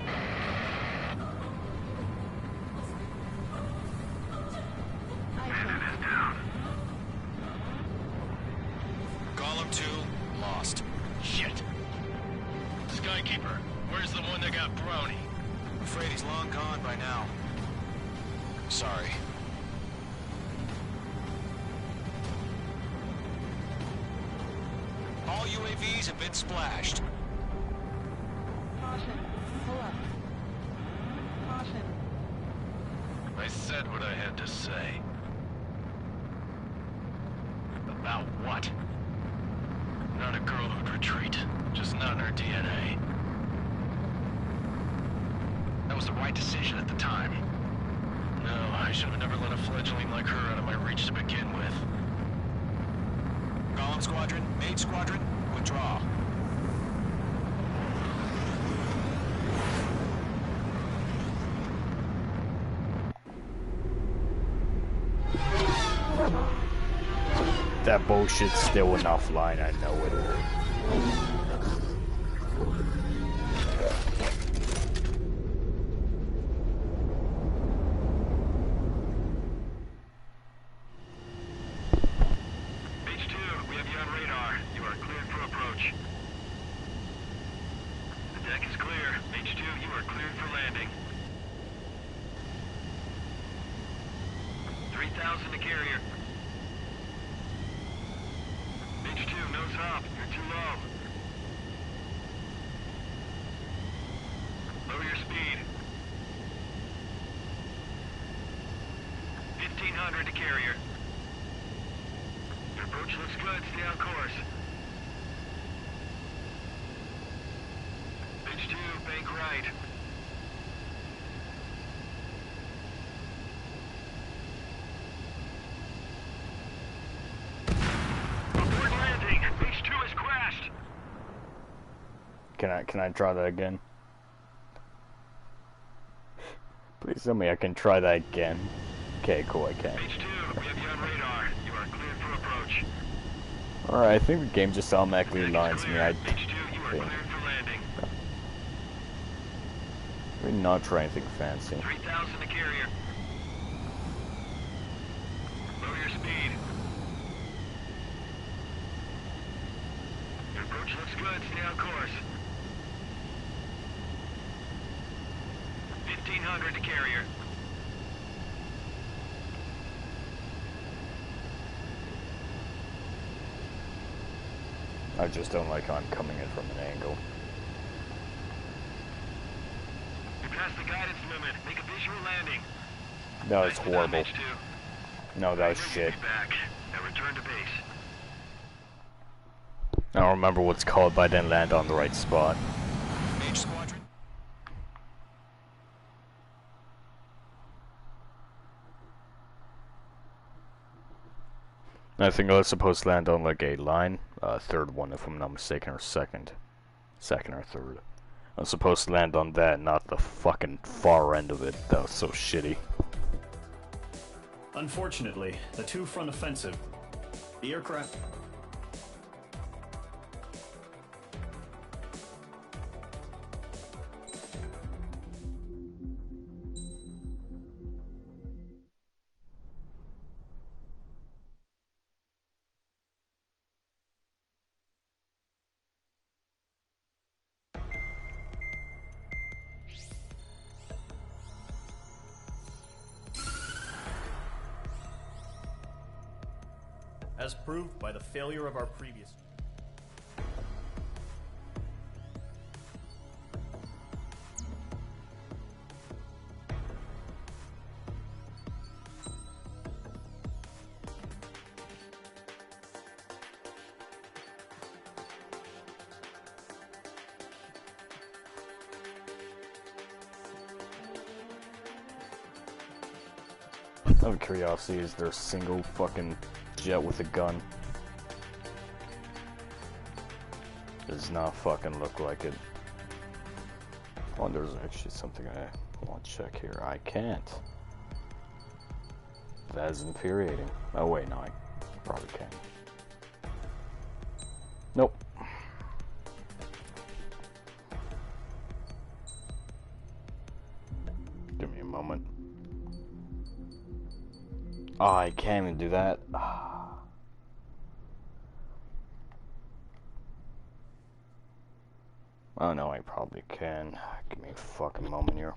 Golem 2, lost. Shit. Skykeeper, where's the one that got Brownie? I'm afraid he's long gone by now. Sorry. All UAVs have been splashed. Caution. Pull up. Caution. I said what I had to say. About what? Not a girl who'd retreat. Just not in her DNA. That was the right decision at the time. No, I should have never let a fledgling like her out of my reach to begin with. Golem Squadron, Mage Squadron, withdraw. That bullshit's still an offline, I know it. Mage 2, we have you on radar. You are cleared for approach. The deck is clear. Mage 2, you are cleared for landing. 3,000 to carrier. Mage 2, nose up. You're too low. Lower your speed. 1,500 to carrier. Your approach looks good. Stay on course. Mage 2, bank right. Abort landing. Mage 2 has crashed. Can I try that again? Please tell me I can try that again. Okay, cool, I can. Mage 2, we have you on radar. You are cleared for approach. Alright, I think the game just automatically aligns me. I Mage 2, you are cleared for landing. We're not trying anything fancy. 3,000 to carrier. Lower your speed. Your approach looks good. Stay on course. 1,500 to carrier. I just don't like how I'm coming in from an angle. You passed the guidance limit. Make a visual landing. That was horrible. No, that was shit. Back. Now return to base. I don't remember what's called, but I didn't land on the right spot. Mage Squadron. I think I was supposed to land on like a line, third one if I'm not mistaken, or second or third. I was supposed to land on that, not the fucking far end of it. That was so shitty. Unfortunately, the two-front offensive, the aircraft... as proved by the failure of our previous... Out of curiosity, is there a single fucking jet with a gun? Does not fucking look like it. Oh, there's actually something I want to check here. I can't. That is infuriating. Oh wait, no, I probably can. Nope. Give me a moment. Oh, I can't even do that. Oh no, I probably can. Give me a fucking moment here.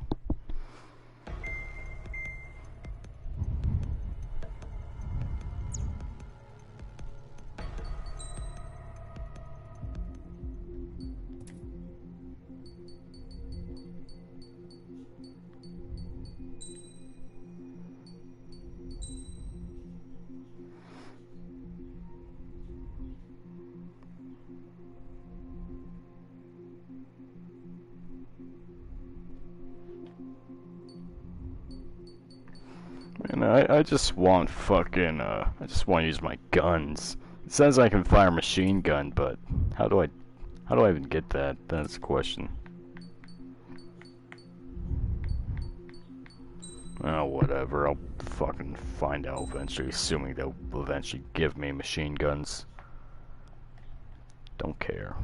Man, I just want fucking, I just want to use my guns. It says I can fire a machine gun, but how do I even get that? That's the question. Oh, whatever, I'll fucking find out eventually, assuming they'll eventually give me machine guns. Don't care.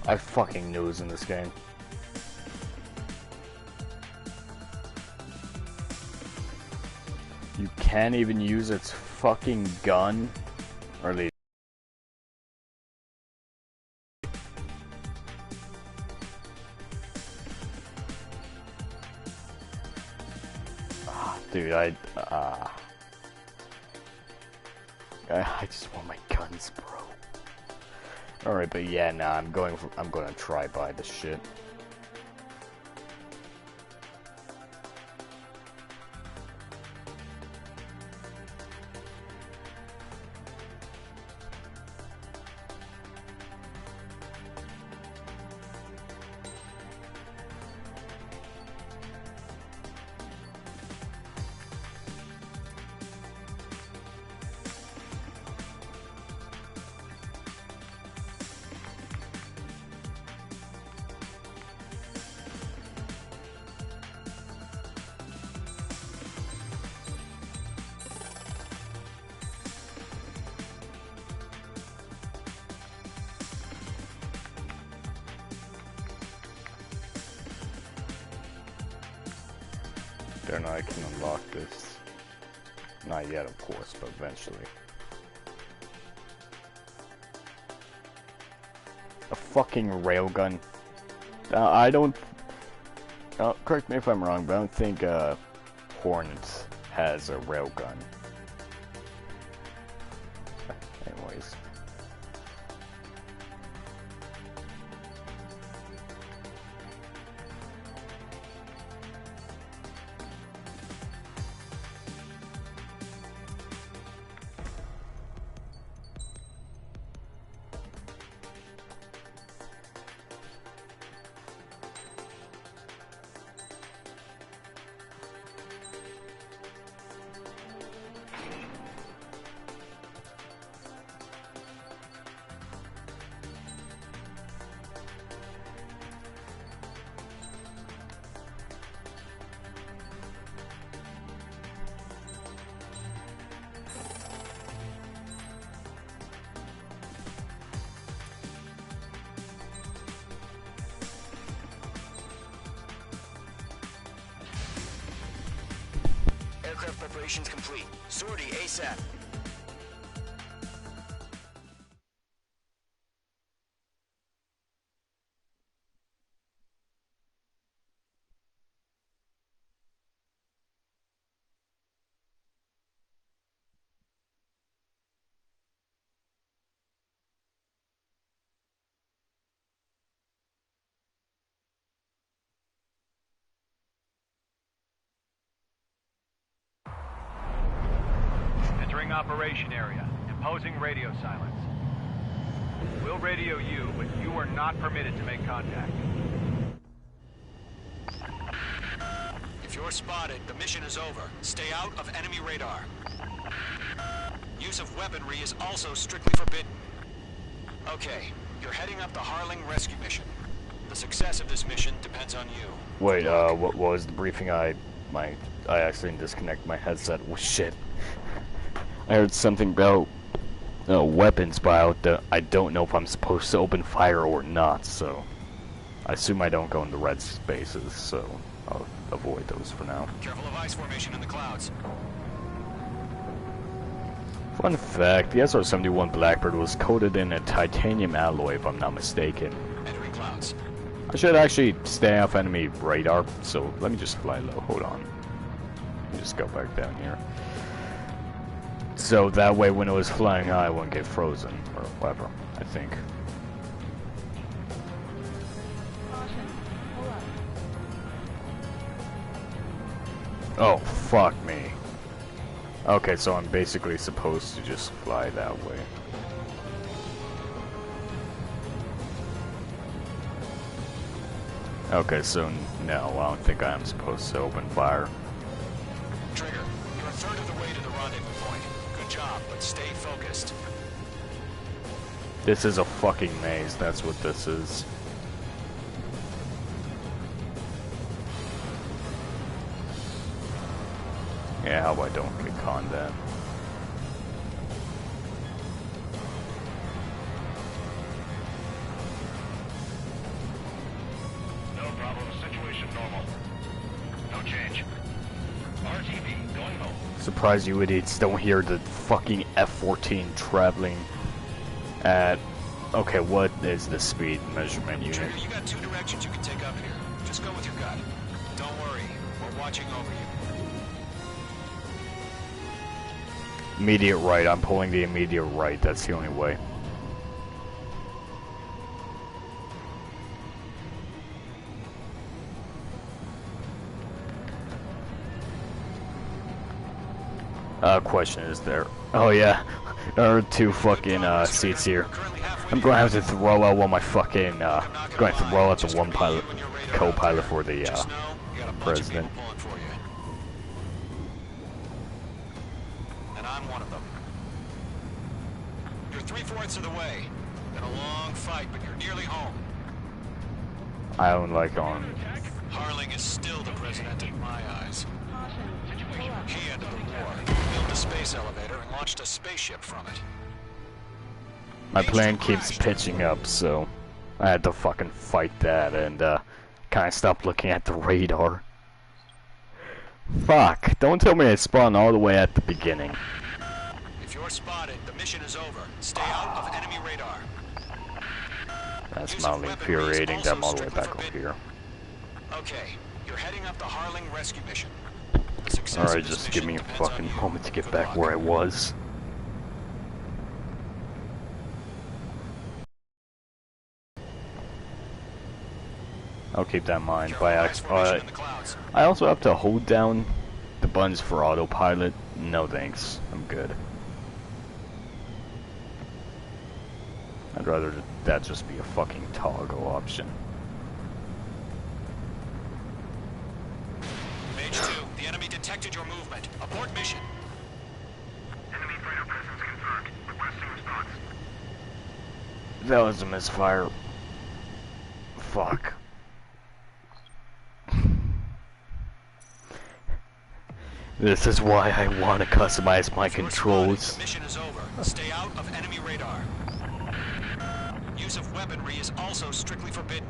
I fucking knew it was in this game. You can't even use its fucking gun, or at least. Dude, I just want my guns, bro. Alright, but yeah, nah, I'm gonna try buy this shit. Then I can unlock this. Not yet, of course, but eventually. A fucking railgun. I don't... correct me if I'm wrong, but I don't think Hornet has a railgun. Anyways. Aircraft preparations complete. Sortie ASAP. Operation area. Imposing radio silence. We'll radio you, but you are not permitted to make contact. If you're spotted, the mission is over. Stay out of enemy radar. Use of weaponry is also strictly forbidden. Okay, you're heading up the Harling rescue mission. The success of this mission depends on you. Wait, what was the briefing? I accidentally disconnected my headset. Oh, shit. I heard something about weapons, but I don't know if I'm supposed to open fire or not, so I assume I don't go in the red spaces, so I'll avoid those for now. Careful of ice formation in the clouds. Fun fact, the SR-71 Blackbird was coated in a titanium alloy, if I'm not mistaken. Entering clouds. I should actually stay off enemy radar, so let me just fly low. Hold on. Let me just go back down here. So that way when it was flying high, it wouldn't get frozen, or whatever, I think. Oh, fuck me. Okay, so I'm basically supposed to just fly that way. Okay, so no, I don't think I am supposed to open fire. Trigger, you're a third of the way to the rendezvous point. Good job, but stay focused. This is a fucking maze, that's what this is. Yeah, how about I don't recon that? No problem. Situation normal. No change. RTV going home. Surprised you idiots don't hear the fucking F-14 traveling at... Okay, what is the speed measurement unit? Trigger, you got two directions you can take up here. Just go with your gut. Don't worry, we're watching over you. Immediate right, I'm pulling the immediate right, that's the only way. Question is there. Oh yeah, there are two fucking seats here. I'm going to have to throw out one of my fucking, going to throw out the one pilot, co-pilot for the president. And I'm one of them. You're 3/4 of the way. Been a long fight, but you're nearly home. I don't like on. Harling is still the president in my eyes. He ended the war, built a space elevator, and launched a spaceship from it. My plane keeps pitching up, so I had to fucking fight that and kind of stop looking at the radar. Fuck, don't tell me I spawned all the way at the beginning. If you're spotted, the mission is over. Stay out of enemy radar. That's mildly infuriating that I'm all the way back over here. Okay, you're heading up the Harling rescue mission. Alright, just give me a fucking moment to get back where I was. I'll keep that in mind. I also have to hold down the buttons for autopilot. No thanks, I'm good. I'd rather that just be a fucking toggle option. Mage 2, the enemy detected your movement. Abort mission. Enemy freighter presence confirmed. Requesting response. That was a misfire. Fuck. This is why I want to customize my controls. The mission is over. Stay out of enemy radar. Use of weaponry is also strictly forbidden.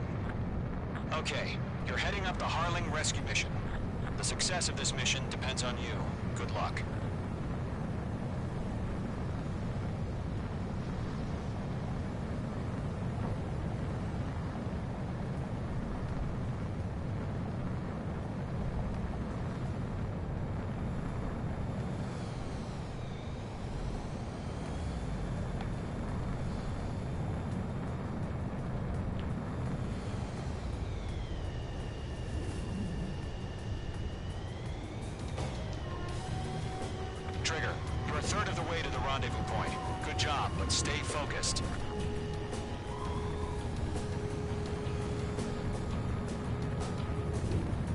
Okay, you're heading up the Harling rescue mission. The success of this mission depends on you. Good luck. Trigger, you're a third of the way to the rendezvous point. Good job, but stay focused.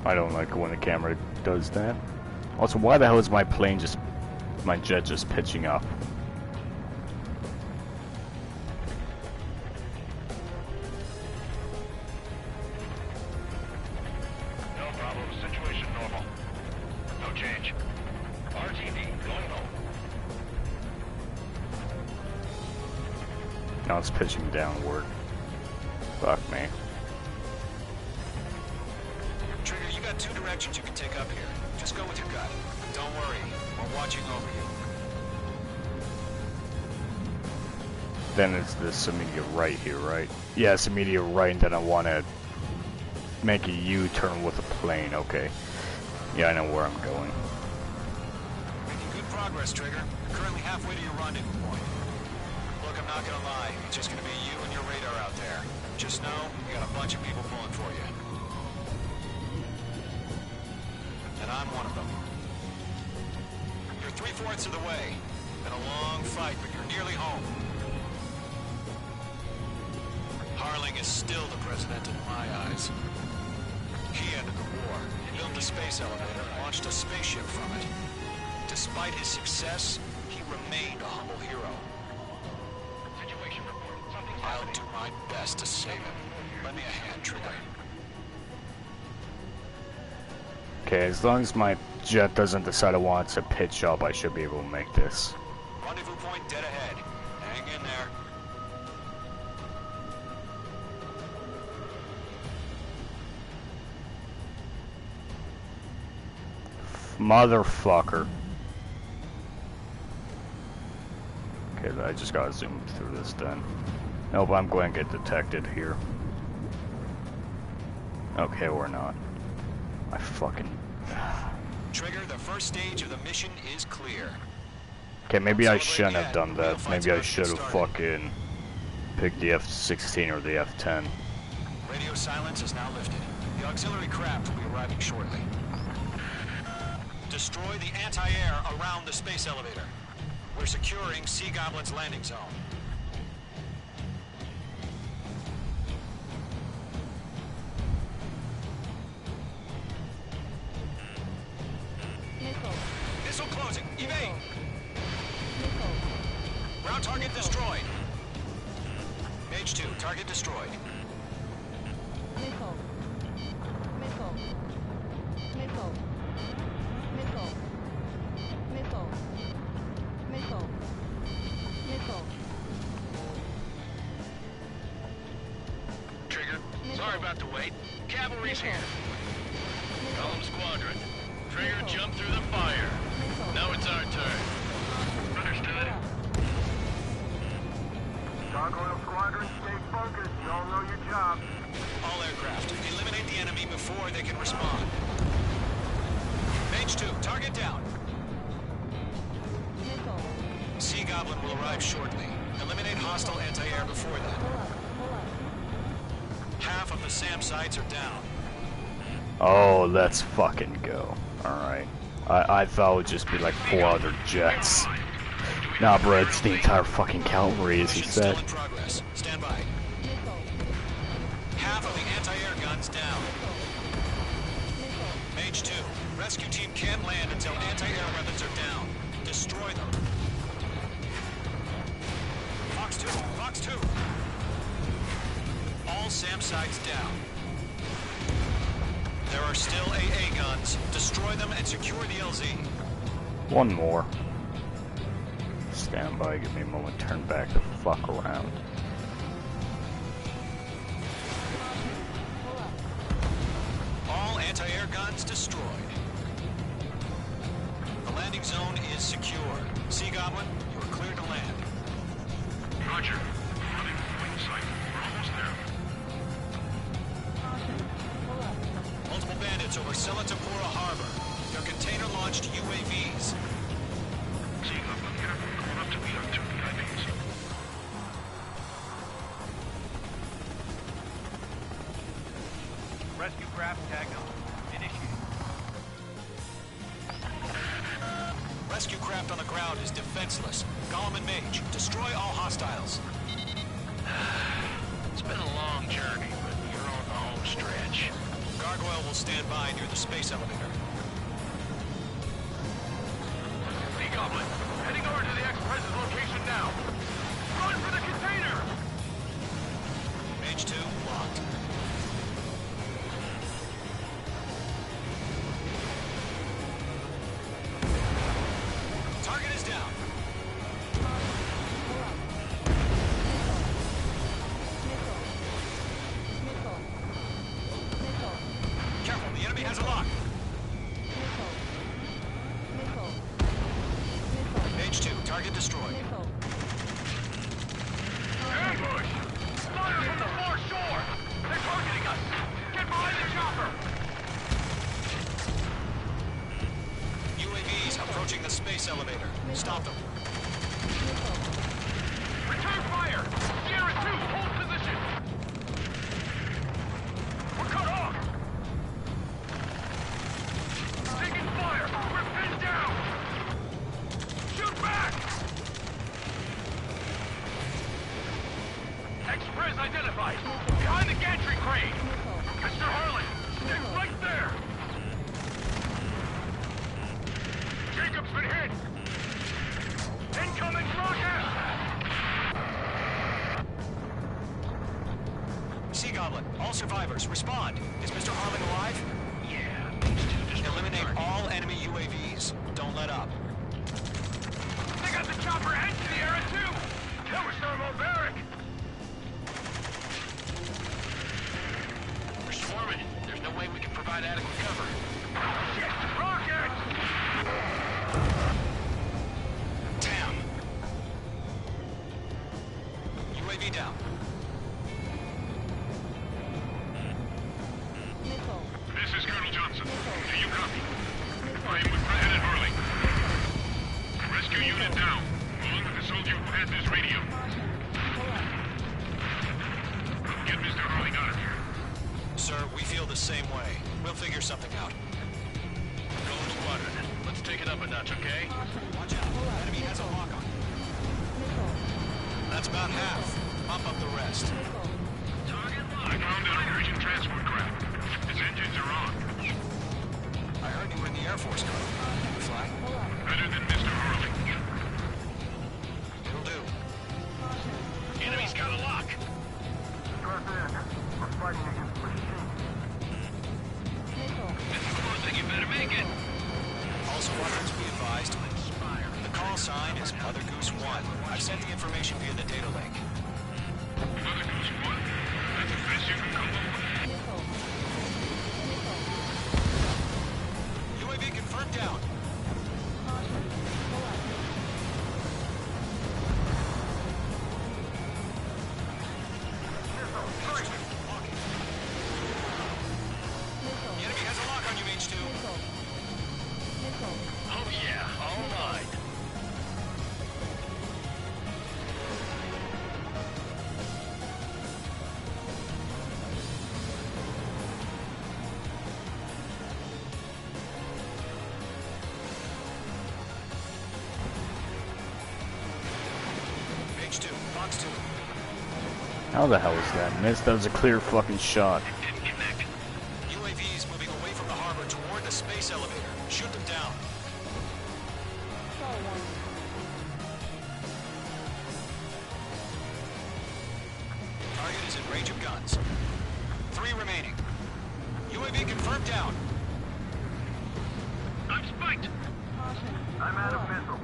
I don't like when the camera does that. Also, why the hell is my jet just pitching up? No problem. Situation normal. No change. RTD going home. Now it's pitching downward. Fuck me. Trigger, you got two directions you can take up here. Just go with your gut. Don't worry, we're watching over you. Then it's this immediate right here, right? Yeah, it's immediate right, and then I want to make a U-turn with a plane. Okay. Yeah, I know where I'm going. Making good progress, Trigger. You're currently halfway to your rendezvous point. Look, I'm not gonna lie. It's just gonna be you and your radar out there. Just know, you got a bunch of people pulling for you. And I'm one of them. You're 3/4 of the way. Been a long fight, but you're nearly home. Harling is still the president in my eyes. He ended the war, built a space elevator, launched a spaceship from it. Despite his success, he remained a humble hero. Situation report. Something's I'll happening. do my best to save him. Lend me a hand, Trigger. Okay, as long as my jet doesn't decide it wants to pitch up, I should be able to make this. Rendezvous point dead ahead. Hang in there. Motherfucker. Okay, I just gotta zoom through this then. Nope, I'm going to get detected here. Okay, we're not. I fucking... Trigger, the first stage of the mission is clear. Okay, maybe I shouldn't have done that. Maybe I should have fucking picked the F-16 or the F-10. Radio silence is now lifted. The auxiliary craft will be arriving shortly. Destroy the anti-air around the space elevator. We're securing Sea Goblin's landing zone. Missile closing. Evade. Ground target destroyed. Mage 2, target destroyed. Missile. Missile. Missile. Missile. Missile. Missile. Missile. Trigger, sorry about the wait. Cavalry's here. Column Squadron. Trigger, jump Marcus, you all know your job. All aircraft, eliminate the enemy before they can respond. Mage 2, target down. Sea Goblin will arrive shortly. Eliminate hostile anti-air before that. Half of the SAM sites are down. Oh, let's fucking go. Alright. I thought it would just be like 4 other jets. Nah, bro, it's the entire fucking cavalry, as he said. Still in progress. Stand by. Half of the anti-air guns down. Mage 2, rescue team can't land until anti-air weapons are down. Destroy them. Fox 2, Fox 2. All SAM sites down. There are still AA guns. Destroy them and secure the LZ. One more. Stand by, give me a moment, turn back the fuck around. All anti-air guns destroyed. The landing zone is secure. Sea Goblin, you are clear to land. Roger. Running wing sight. We're almost there. Multiple bandits over Selatapura Harbor. They're container-launched UAVs. Seeing up on here. Going up to meet our 2 VIPs. Rescue craft tagged on. Initiate. Rescue craft on the ground is defenseless. Gollum and Mage, destroy all hostiles. It's been a long journey, but you're on the home stretch. Gargoyle will stand by near the space elevator. Sea Goblin, heading over to the Express's location now. Run for the container! Mage 2, locked. Target is down. Careful, the enemy has a lock. Mage 2, target destroyed. Ambush! Fire from the far shore! They're targeting us! Get behind the chopper! UAVs approaching the space elevator. Stop them. Return fire! Sierra 2, hold position! We're cut off! Taking fire! We're pinned down! Shoot back! Express identified! Behind the gantry crane! Mr. Harlan, stay right there! Jacob's been hit! Incoming rocket! Sea Goblin, all survivors, respond. Is Mr. Harlan alive? Yeah, Eliminate all enemy UAVs. Don't let up. They got the chopper and Sierra too! That was thermobaric! we're swarming. There's no way we can provide adequate cover. Shit! Rocket! Damn. UAV down. This is Colonel Johnson. Do you copy? I am with President Harling. Rescue unit down, along with the soldier who has this radio. Get Mr. Harling out of here. Sir, we feel the same way. We'll figure something out. Gold Squadron, let's take it up a notch, okay? Watch out. Enemy has a lock on. That's about half. Bump up the rest. Target locked. I found an urgent transport craft. Its engines are on. I heard you were in the Air Force, Colonel. Can you fly? Better than Mr. Harling. It'll do. Enemy's got a lock. President, we're fighting against machines. Mr. Corsic, you better make it. All squadrons be advised. The call sign is Mother Goose 1. I've sent the information via the data link. Mother Goose 1. That's the best you can come up with. UAV confirmed down. Fox 2. How the hell is that missed? That was a clear fucking shot. UAVs moving away from the harbor toward the space elevator. Shoot them down. Target is in range of guns. 3 remaining. UAV confirmed down. I'm spiked. I'm out of missile.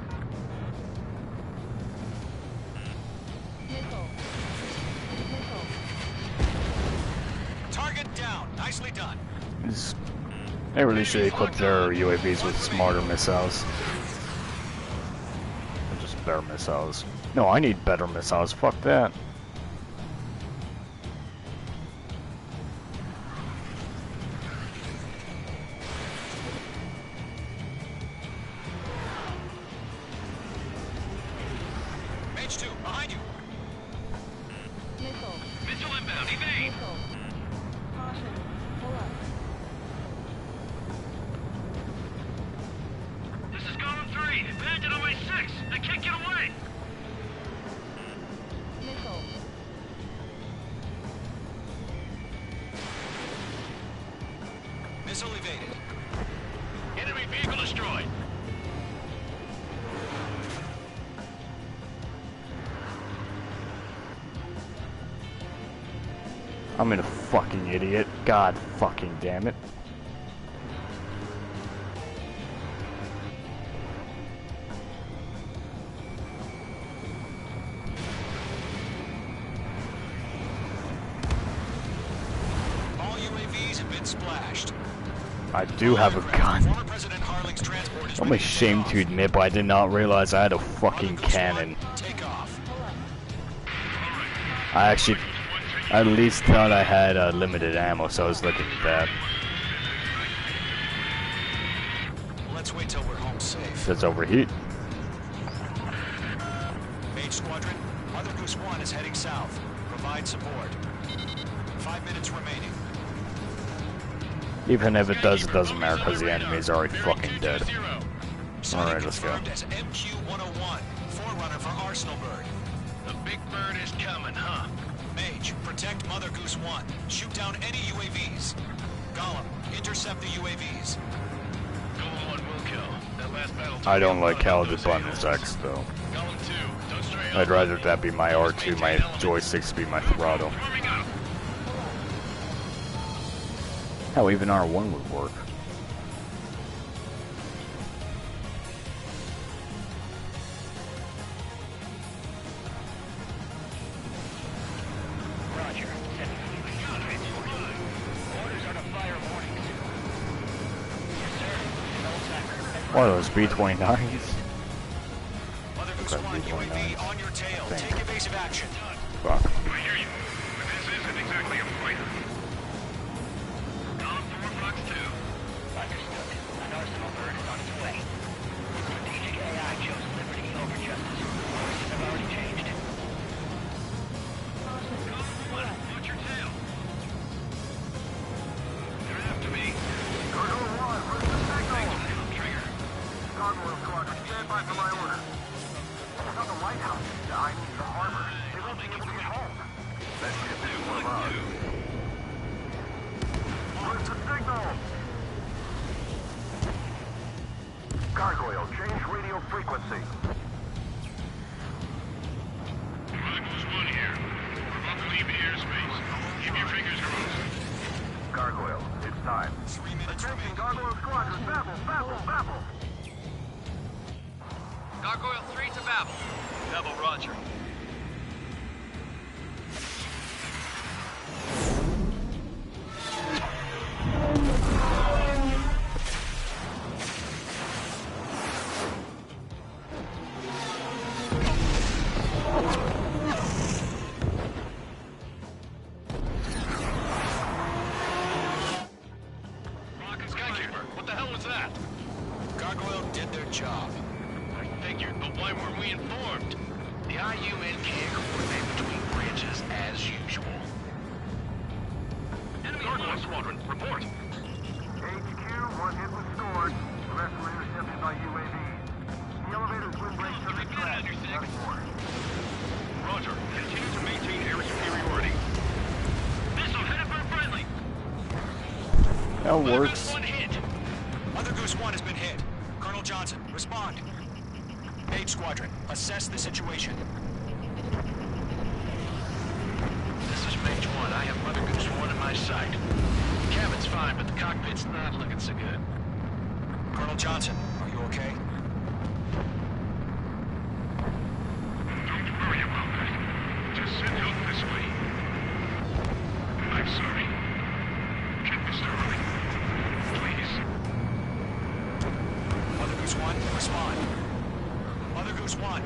Target down. Nicely done. They really should equip their UAVs with smarter missiles. Or just better missiles. No, I need better missiles. Fuck that. Mage 2, behind you. Missile inbound. Evade. This is Column 3. Bandit on my 6. I can't get away. Missile evaded. Enemy vehicle destroyed. I'm a fucking idiot. God fucking damn it. All UAVs have been splashed. I do have a gun. Former President Harling's transport is I'm ready to ashamed take to off. admit, but I did not realize I had a fucking cannon. Take off. I actually at least thought I had limited ammo, so I was looking at that. Let's wait till we're home safe. Does overheat? Mage Squadron, Mother Goose 1 is heading south. Provide support. 5 minutes remaining. Even if it does, it doesn't matter because the enemy is already fucking dead. Alright, let's go. Confirmed as MQ-101, forerunner for Arsenal Bird. The big bird is coming, huh? Mage, protect Mother Goose 1. Shoot down any UAVs. Gollum, intercept the UAVs. Golem 1 will kill. That last battle. I don't like how the button is X though. Golem 2, don't stray I'd rather that be my R2, my joysticks be my throttle. Warming up. Hell, even R1 would work. Roger. Orders are to fire warnings. Yes, sir. What are those, B-29s? Mother Goose Okay, 1, B-29s. UAV on your tail. Thank Take evasive action. Fuck. I hear you. But this isn't exactly a fighter. Column 4, Fox 2. Understood. An Arsenal Bird is on its way. Strategic AI chose liberty over justice. Courses have already changed. Column 1, watch your tail. They're after me. Gargoyle 1, where's the signal? Trigger. Gargoyle Squadron, stand by for my order. It's not the White House. I mean the harbor. They won't be able to get home. That ship is one of ours. Where's the signal? Gargoyle, change radio frequency. Chronicles 1 here. We're about to leave the airspace. Keep your fingers crossed. Gargoyle, it's time. 3 minutes Attention, remaining. Gargoyle Squadron, Babel! Gargoyle 3 to Babel. Babel, roger. Skykeeper, what the hell was that? Gargoyle did their job. I figured, but why weren't we informed? The IUN can't coordinate between branches as usual. Enemy Gargoyle Squadron, report. HQ, one hit was scored. The rest were intercepted by UAVs. The elevator's windbreak took a track. Nothing more. Roger. That works. Mother Goose 1 has been hit. Colonel Johnson, respond. Mage Squadron, assess the situation. This is Mage 1. I have Mother Goose 1 in my sight. The cabin's fine, but the cockpit's not looking so good. Colonel Johnson, are you okay? Don't worry about that. Just send help this way. I'm sorry. Get Mr. Harley. Please. Mother Goose 1, respond. Mother Goose 1.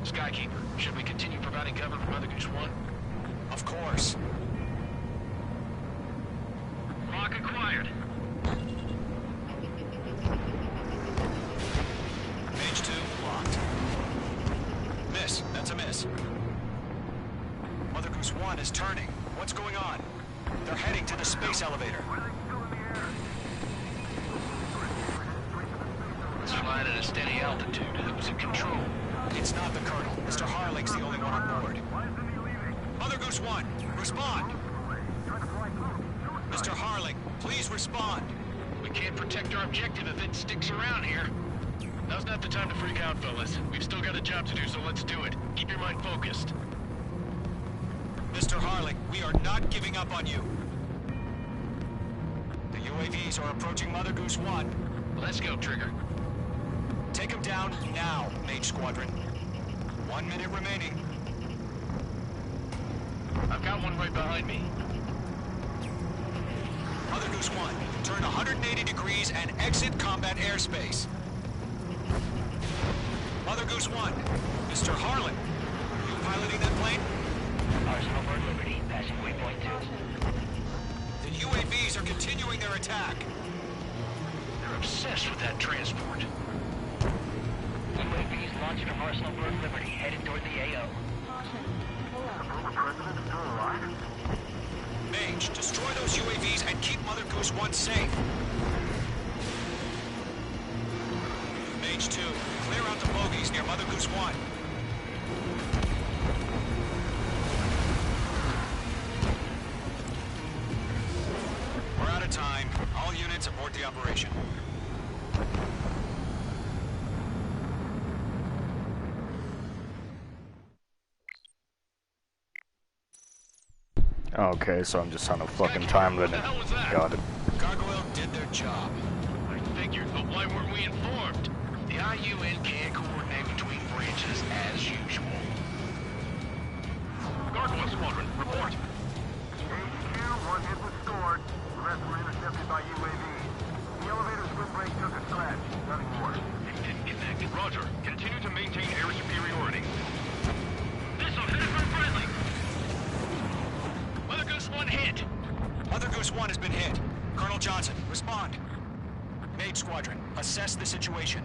Skykeeper, should we continue providing cover for Mother Goose 1? Of course. Lock acquired. Mage 2, locked. Miss, that's a miss. Mother Goose 1 is turning. What's going on? They're heading to the space elevator. It's flying at a steady altitude. Who's in control? It's not the Colonel. Mr. Harling's the only one on board. Mother Goose 1, respond! Mr. Harling, please respond! We can't protect our objective if it sticks around here. Now's not the time to freak out, fellas. We've still got a job to do, so let's do it. Keep your mind focused. Mr. Harling, we are not giving up on you. The UAVs are approaching Mother Goose 1. Let's go, Trigger. Take them down now, Mage Squadron. 1 minute remaining. I've got one right behind me. Mother Goose 1, turn 180 degrees and exit combat airspace. Mother Goose 1, Mr. Harlan, are you piloting that plane? Arsenal Bird Liberty, passing waypoint 2. The UAVs are continuing their attack. They're obsessed with that transport. UAVs launched from Arsenal Bird Liberty, headed toward the AO. Mage, destroy those UAVs and keep Mother Goose 1 safe. Mage 2, clear out the bogies near Mother Goose 1. We're out of time. All units abort the operation. Okay, so I'm just on a fucking time limit. Got it. Gargoyle did their job. I figured, but why weren't we informed? The IUN can't coordinate between branches as usual. Gargoyle Squadron, report. HQ, one hit was stored. The rest were intercepted by UAV. The elevator's windbreak took a scratch. Nothing more. It didn't connect. Roger. Continue to maintain air superiority. Missile headed for friendly. Mother Goose 1 hit. Mother Goose 1 has been hit. Colonel Johnson, respond. Mage Squadron, assess the situation.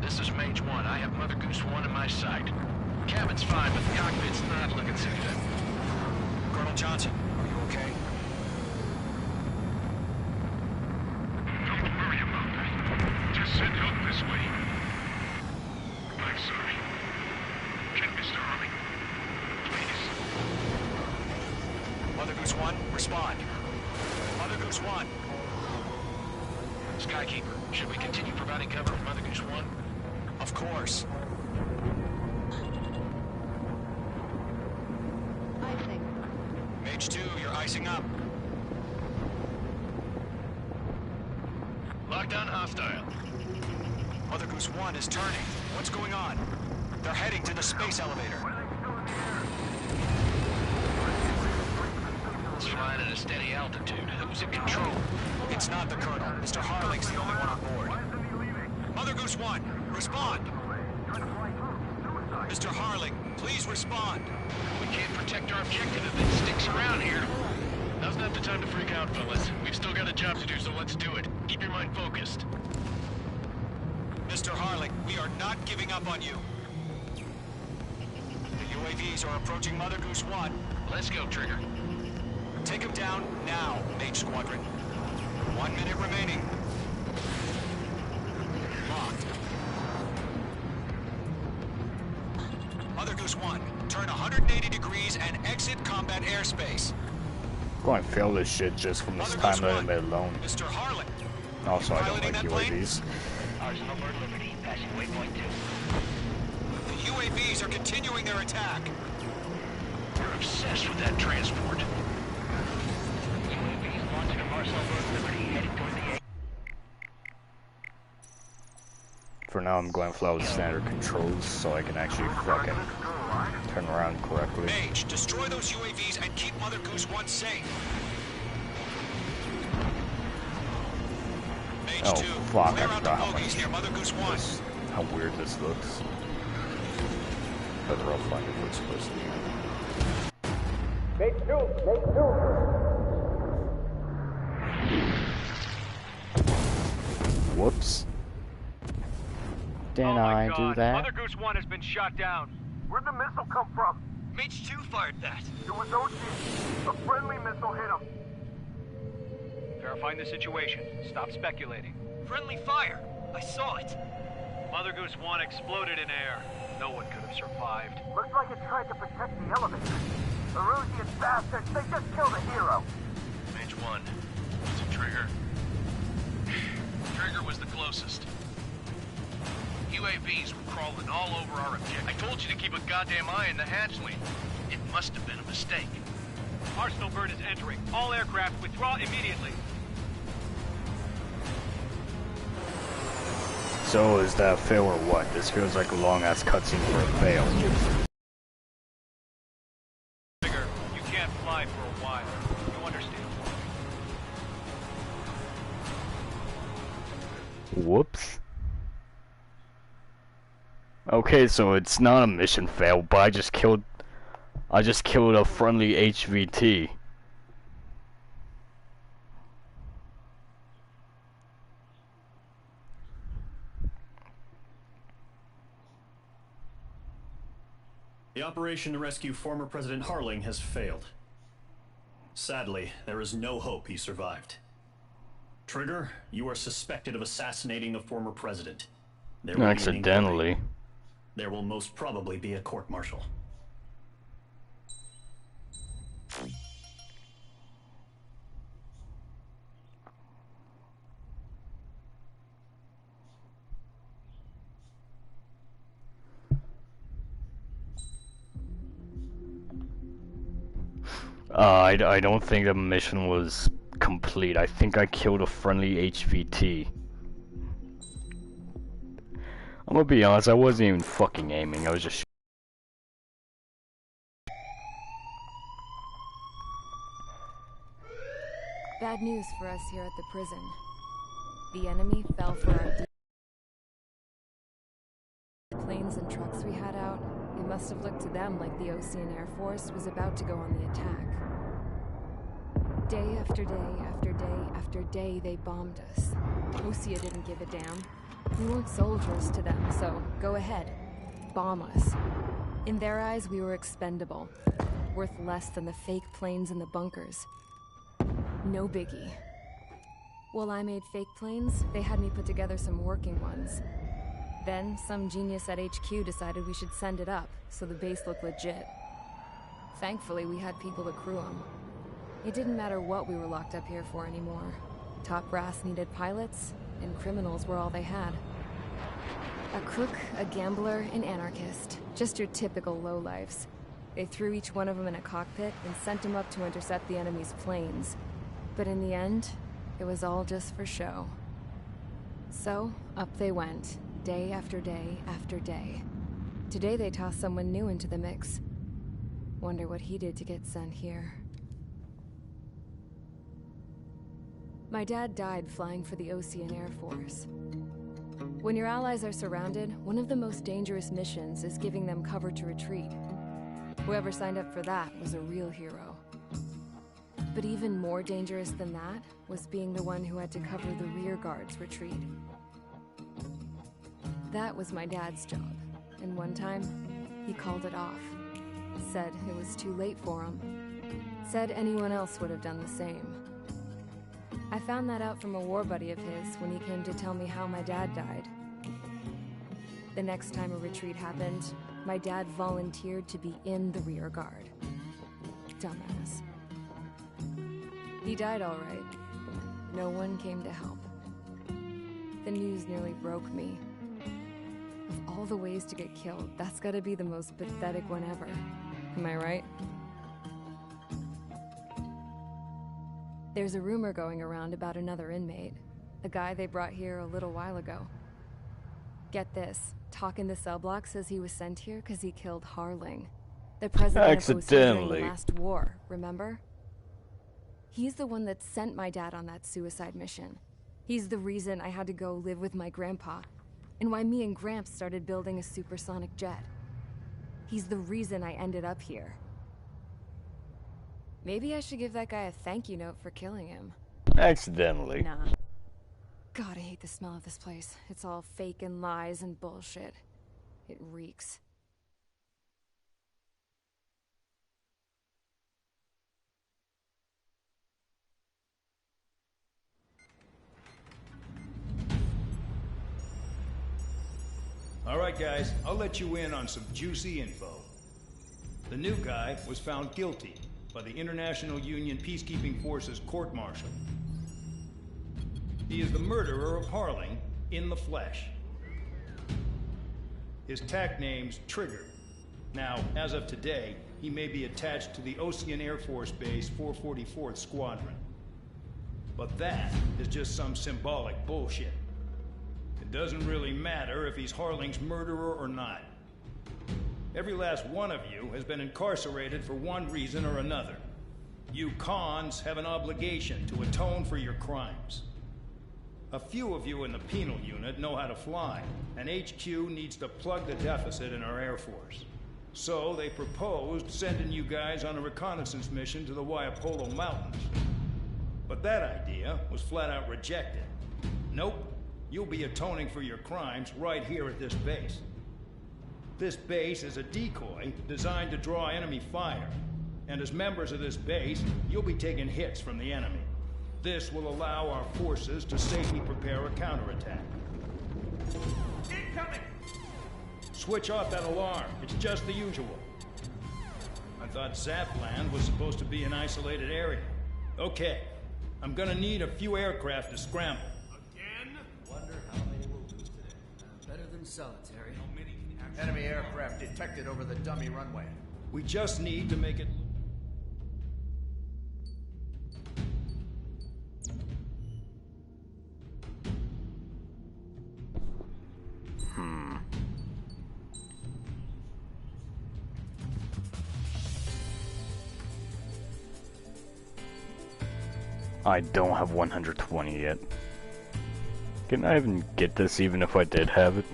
This is Mage 1. I have Mother Goose 1 in my sight. Cabin's fine, but the cockpit's not looking so good. Colonel Johnson, are you okay? Don't worry about that. Just send help this way. I'm sorry. Get Mr. Harley. Please. Mother Goose 1, respond. Mother Goose 1. Skykeeper, should we continue providing cover for Mother Goose 1? Of course. Icing. Mage 2, you're icing up. Lockdown hostile. Mother Goose 1 is turning. What's going on? They're heading to the space elevator. It's flying at a steady altitude. Who's in control? It's not the Colonel. Mr. Harling's the only one on board. Mother Goose 1, respond. Mr. Harling, please respond. We can't protect our objective if it sticks around here. Now's not the time to freak out, fellas. We've still got a job to do, so let's do it. Keep your mind focused. Mr. Harling, we are not giving up on you. The UAVs are approaching Mother Goose 1. Let's go, Trigger. Take them down now, Mage Squadron. 1 minute remaining. Locked. Mother Goose 1, turn 180 degrees and exit combat airspace. I'm going to fail this shit just from this time limit alone. Mr. Harlan. Also, I don't like UAVs. Arsenal Bird Liberty, passing waypoint 2. The UAVs are continuing their attack. You're obsessed with that transport. UAVs launched from Arsenal Bird Liberty, headed toward the A. For now, I'm going to fly with standard controls so I can actually fucking turn around correctly. Mage, destroy those UAVs and keep Mother Goose 1 safe. Mage Oh 2, fuck, clear I out the forgot how bogies much near Mother Goose 1. how weird this looks. But they're all fine if it's supposed to be. Make two. Whoops. Didn't Oh my I God. do that? Mother Goose 1 has been shot down. Where'd the missile come from? Mage 2 fired that. It was Ocean. A friendly missile hit him. Verifying the situation. Stop speculating. Friendly fire. I saw it. Mother Goose 1 exploded in air. No one could have survived. Looks like it tried to protect the elevator. The Erusian bastards, they just killed a hero. Mage 1. Was it Trigger? Trigger was the closest. UAVs were crawling all over our objective. I told you to keep a goddamn eye in the hatchling. It must have been a mistake. Arsenal Bird is entering. All aircraft withdraw immediately. So is that a fail or what? This feels like a long ass cutscene for a fail. Trigger, you can't fly for a while. You understand? Whoops. Okay, so it's not a mission fail, but I just killed a friendly HVT. The operation to rescue former President Harling has failed. Sadly, there is no hope he survived. Trigger, you are suspected of assassinating the former president. There will be an Accidentally. inquiry. There will most probably be a court-martial. I don't think the mission was complete. I think I killed a friendly HVT. I'm gonna be honest, I wasn't even fucking aiming, I was just Bad news for us here at the prison. The enemy fell for our planes and trucks we had out. It must have looked to them like the Ocean Air Force was about to go on the attack. Day after day after day after day, they bombed us. Osea didn't give a damn. We weren't soldiers to them, so go ahead. Bomb us. In their eyes, we were expendable. Worth less than the fake planes in the bunkers. No biggie. While I made fake planes, they had me put together some working ones. Then, some genius at HQ decided we should send it up, so the base looked legit. Thankfully, we had people to crew them. It didn't matter what we were locked up here for anymore. Top brass needed pilots, and criminals were all they had. A crook, a gambler, an anarchist. Just your typical lowlifes. They threw each one of them in a cockpit and sent them up to intercept the enemy's planes. But in the end, it was all just for show. So, up they went, day after day after day. Today they tossed someone new into the mix. Wonder what he did to get sent here. My dad died flying for the Ocean Air Force. When your allies are surrounded, one of the most dangerous missions is giving them cover to retreat. Whoever signed up for that was a real hero. But even more dangerous than that was being the one who had to cover the rear guard's retreat. That was my dad's job, and one time, he called it off. Said it was too late for him. Said anyone else would have done the same. I found that out from a war buddy of his when he came to tell me how my dad died. The next time a retreat happened, My dad volunteered to be in the rear guard. Dumbass. He died all right. No one came to help. The news nearly broke me. Of all the ways to get killed, that's gotta be the most pathetic one ever. Am I right? There's a rumor going around about another inmate. A guy they brought here a little while ago. Get this. Talk in the cell block says he was sent here because he killed Harling. The president of OC during the last war, remember? He's the one that sent my dad on that suicide mission. He's the reason I had to go live with my grandpa, and why me and Gramps started building a supersonic jet. He's the reason I ended up here. Maybe I should give that guy a thank you note for killing him. Accidentally. Nah. God, I hate the smell of this place. It's all fake and lies and bullshit. It reeks. All right, guys, I'll let you in on some juicy info. The new guy was found guilty by the International Union Peacekeeping Forces court-martial. He is the murderer of Harling in the flesh. His TAC name's Trigger. Now, as of today, he may be attached to the Ocean Air Force Base 444th Squadron. But that is just some symbolic bullshit. It doesn't really matter if he's Harling's murderer or not. Every last one of you has been incarcerated for one reason or another. You cons have an obligation to atone for your crimes. A few of you in the penal unit know how to fly, and HQ needs to plug the deficit in our Air Force. So they proposed sending you guys on a reconnaissance mission to the Waiapolo Mountains. But that idea was flat out rejected. Nope. You'll be atoning for your crimes right here at this base. This base is a decoy designed to draw enemy fire. And as members of this base, you'll be taking hits from the enemy. This will allow our forces to safely prepare a counterattack. Incoming! Switch off that alarm. It's just the usual. I thought Zapland was supposed to be an isolated area. Okay. I'm gonna need a few aircraft to scramble. Wonder how many we'll lose today. Better than solitary. How many can actually... Enemy aircraft detected over the dummy runway. We just need to make it... I don't have 120 yet. Can I even get this even if I did have it?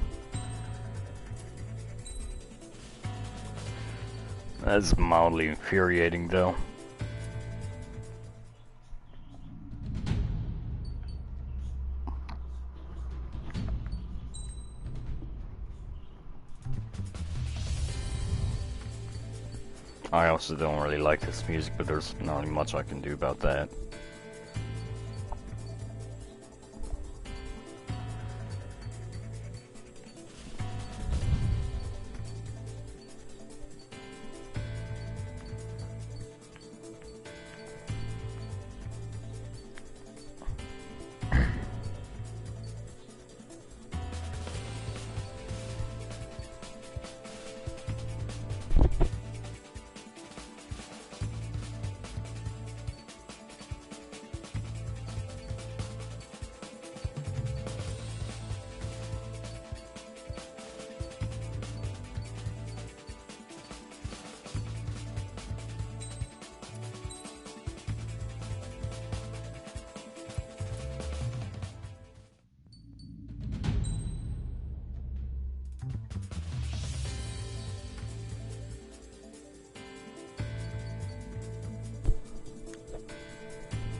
That's mildly infuriating though. I also don't really like this music, but there's not really much I can do about that.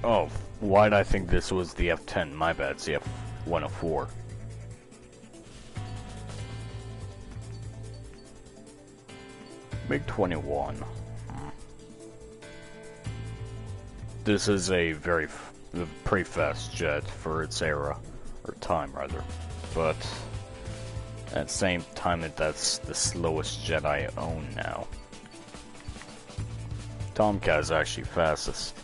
Oh, why'd I think this was the F-10? My bad, it's the F-104. MiG-21. This is a pretty fast jet for its era, or time rather, but At the same time, that's the slowest jet I own now. Tomcat is actually fastest.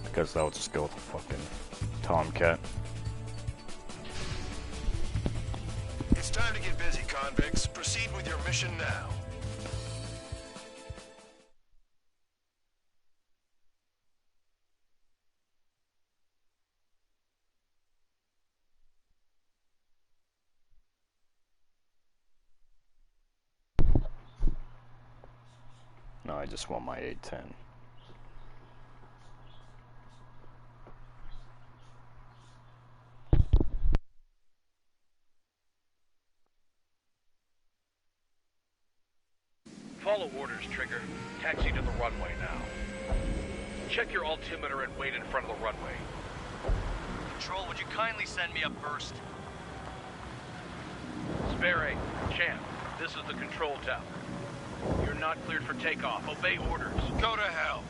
Because I'll just go with the fucking Tomcat. It's time to get busy, convicts. Proceed with your mission now. No, I just want my A-10. Follow orders, Trigger. Taxi to the runway now. Check your altimeter and wait in front of the runway. Control, would you kindly send me up first? Spare 8, Champ, this is the control tower. You're not cleared for takeoff. Obey orders. Go to hell.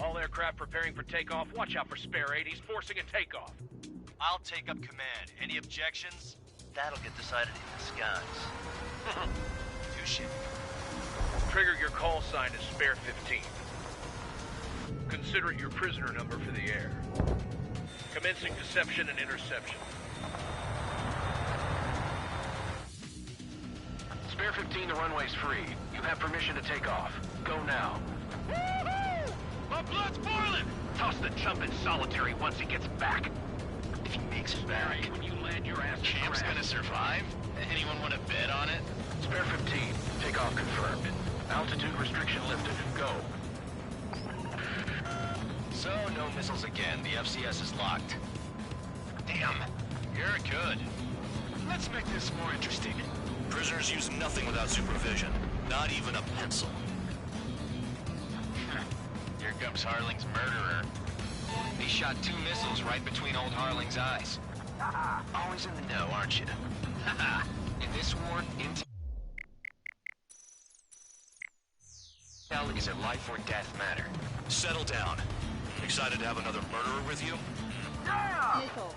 All aircraft preparing for takeoff. Watch out for Spare 8. He's forcing a takeoff. I'll take up command. Any objections? That'll get decided in the skies. Touche. Trigger, your call sign is Spare 15. Consider it your prisoner number for the air. Commencing deception and interception. Spare 15, the runway's free. You have permission to take off. Go now. Woohoo! My blood's boiling! Toss the chump in solitary once he gets back. If he makes it back, when you land your ass, Champ's gonna survive? Anyone want to bet on it? Spare 15, takeoff confirmed. Altitude restriction lifted. Go. So, no missiles again. The FCS is locked. Damn, You're good. let's make this more interesting. Prisoners use nothing without supervision. Not even a pencil. Here comes Harling's murderer. He shot 2 missiles right between old Harling's eyes. Always in the know, aren't you? In this war, intel is a life or death matter. Settle down. Excited to have another murderer with you? Missile.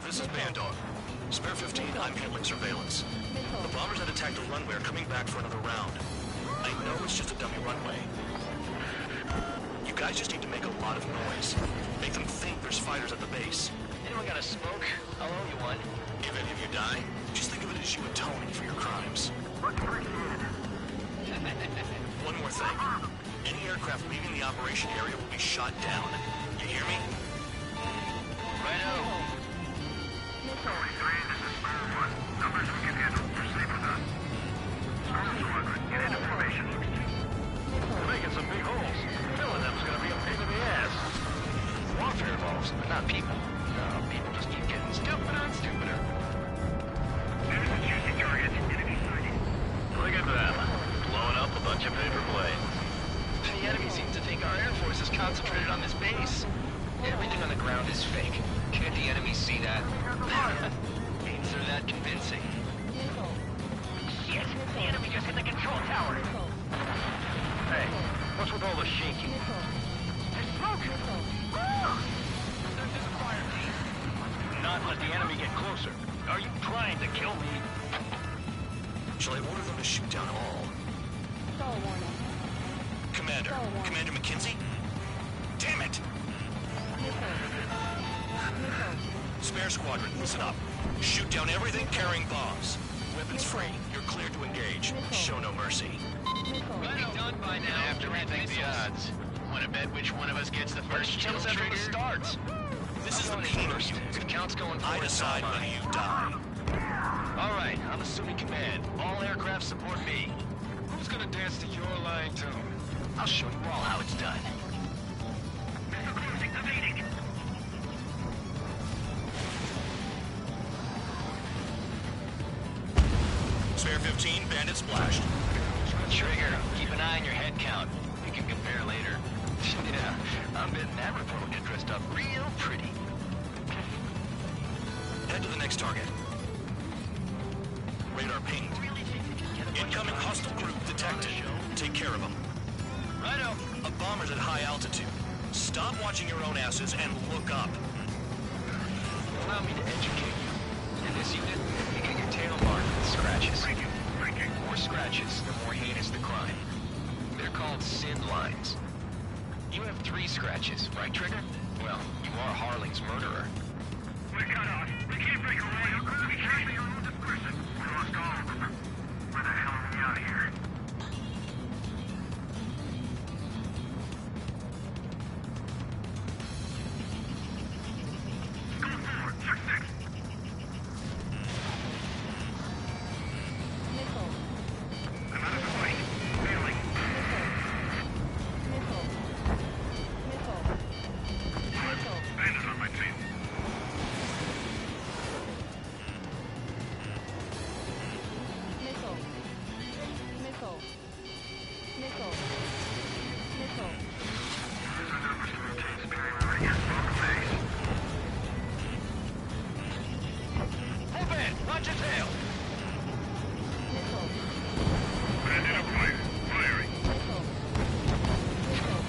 This is Bandog. Spare 15, I'm handling surveillance. The bombers that attacked the runway are coming back for another round. I know it's just a dummy runway. You guys just need to make a lot of noise. Make them think there's fighters at the base. Anyone got a smoke? I'll owe you one. If any of you die, just think of it as you atoning for your crimes. Much appreciated. One more thing. Any aircraft leaving the operation area will be shot down. You hear me? Righto. Numbers we can handle. Proceed with us. Storm Squadron, get into formation. We're making some big holes. Filling them's gonna be a pain in the ass. Warfare evolves, but not people. No, people just keep getting stupider and stupider. There's a juicy target. Enemy sighted. Look at them. Blowing up a bunch of paper planes. The enemy seems to think our Air Force is concentrated on this base. Everything on the ground is fake. Can't the enemy see that? Means they're that convincing. Shit! The enemy just hit the control tower! Hey, what's with all the shaking? There's smoke! There's a fire team! Not let the enemy get closer. Are you trying to kill me? Shall I order them to shoot down all? Stall warning. Commander. Commander McKenzie? Damn it! Spare Squadron, listen up. Shoot down everything carrying bombs. Weapons free. You're cleared to engage. Show no mercy. We'll be done by now. After we think the odds. Want to bet which one of us gets the first kill Kills after trigger? it starts. This is the meeting of you. If count's going I forward, decide it's when mine. you die. All right, I'm assuming command. All aircraft support me. Who's gonna dance to your line tune? I'll show you all how it's done. Missile cruising evading. Spare 15, bandit splashed. Trigger, keep an eye on your head count. We can compare later. Yeah, I'm betting that report will get dressed up real pretty. Head to the next target. Radar pinged. Incoming hostile group detected. Take care of them. Righto. A bomber's at high altitude. Stop watching your own asses and look up. Allow me to educate you. In this unit, you get your tail marked with scratches. The more scratches, the more heinous the crime. They're called sin lines. You have 3 scratches, right, Trigger? Well, you are Harling's murderer. We're cut off. We can't break away. We can't be your own discretion. We lost all of them. Where the hell are we out of here? Go forward. Check 6. Missile. I'm out of the way. Failing. Missile. Missile. Missile. Bandit on my team. Missile. Missile. Missile. Missile. Move in! Watch your tail! Missile. Bandit up fire. Firing. Missile. Missile.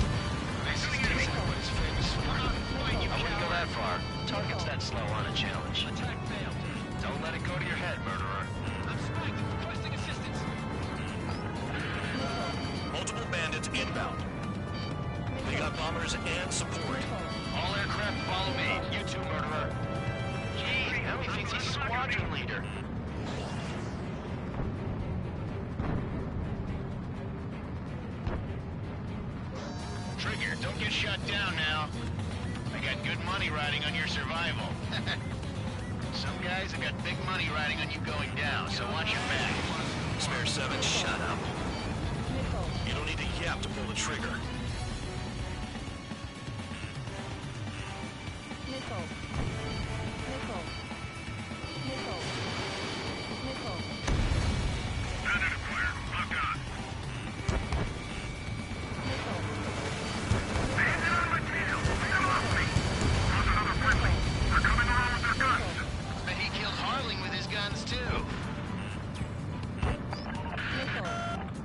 This is Disney, what is famous for. I wouldn't go that far. Target's that slow on a challenge. Attack failed. Don't let it go to your head, murderer. I'm spiked. Requesting assistance. Multiple bandits inbound. They got bombers and support. All aircraft follow me. You too, murderer. Gee, how he thinks he's squadron leader. Trigger, don't get shut down now. I got good money riding on your survival. Some guys have got big money riding on you going down, so watch your back. Spare 7, shut up. You don't need to yap to pull the trigger. Missile. Missile. Missile. Missile. Bandit at fire. Lock on. Missile. Bandit on my tail. Get off me. There's another friendly. They're coming around with their guns. Bet he killed Harling with his guns, too. Missile.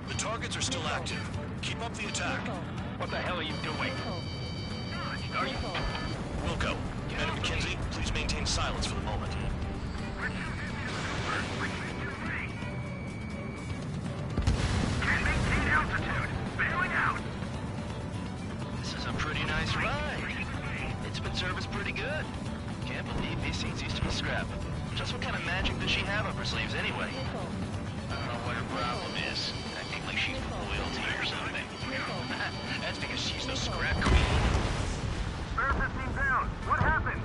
The targets are still active. Keep up the attack. What the hell are you doing? Are you? Wilco, Commander McKenzie, please maintain silence for the moment. Can't maintain altitude. Bailing out. This is a pretty nice ride. It's been serviced pretty good. Can't believe these seats used to be scrap. Just what kind of magic does she have up her sleeves anyway? I don't know what her problem is. Acting like she's royalty or something. That's because she's the scrap queen. Spare 15 down. What happened?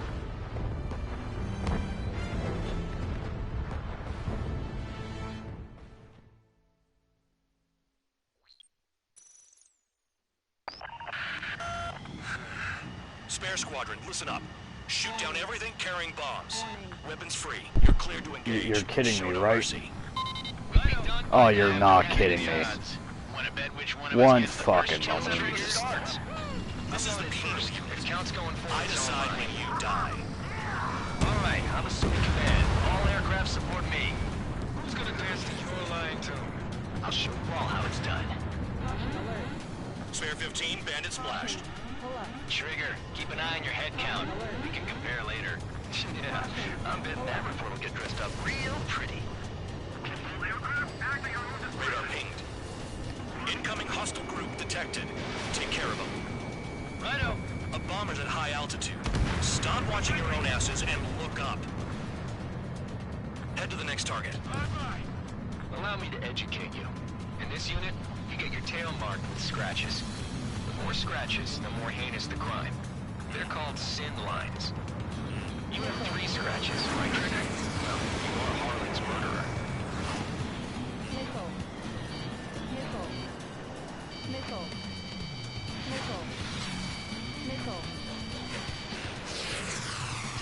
Spare squadron, listen up. Shoot down everything carrying bombs. Weapons free. You're cleared to engage. You're kidding Show me, no right? mercy. Oh, you're not kidding me. One fucking moment. This is the Beatles unit. Counts going forward. I decide when you die. Alright, I'm assuming command. All aircraft support me. Who's gonna dance to your line tune? I'll show you all how it's done. Spare 15, bandit splashed. Trigger, keep an eye on your head count. We can compare later. Yeah, I'm betting that report will get dressed up real pretty. Radar pinged. Incoming hostile group detected. Take care of them. Righto. A bomber's at high altitude. Stop watching your own asses and look up. Head to the next target. Allow me to educate you. In this unit, you get your tail marked with scratches. The more scratches, the more heinous the crime. They're called sin lines. You have 3 scratches, right, Trigger? Well, you are Harlan's murderer. Missile. Missile. Missile. Missile. Missile.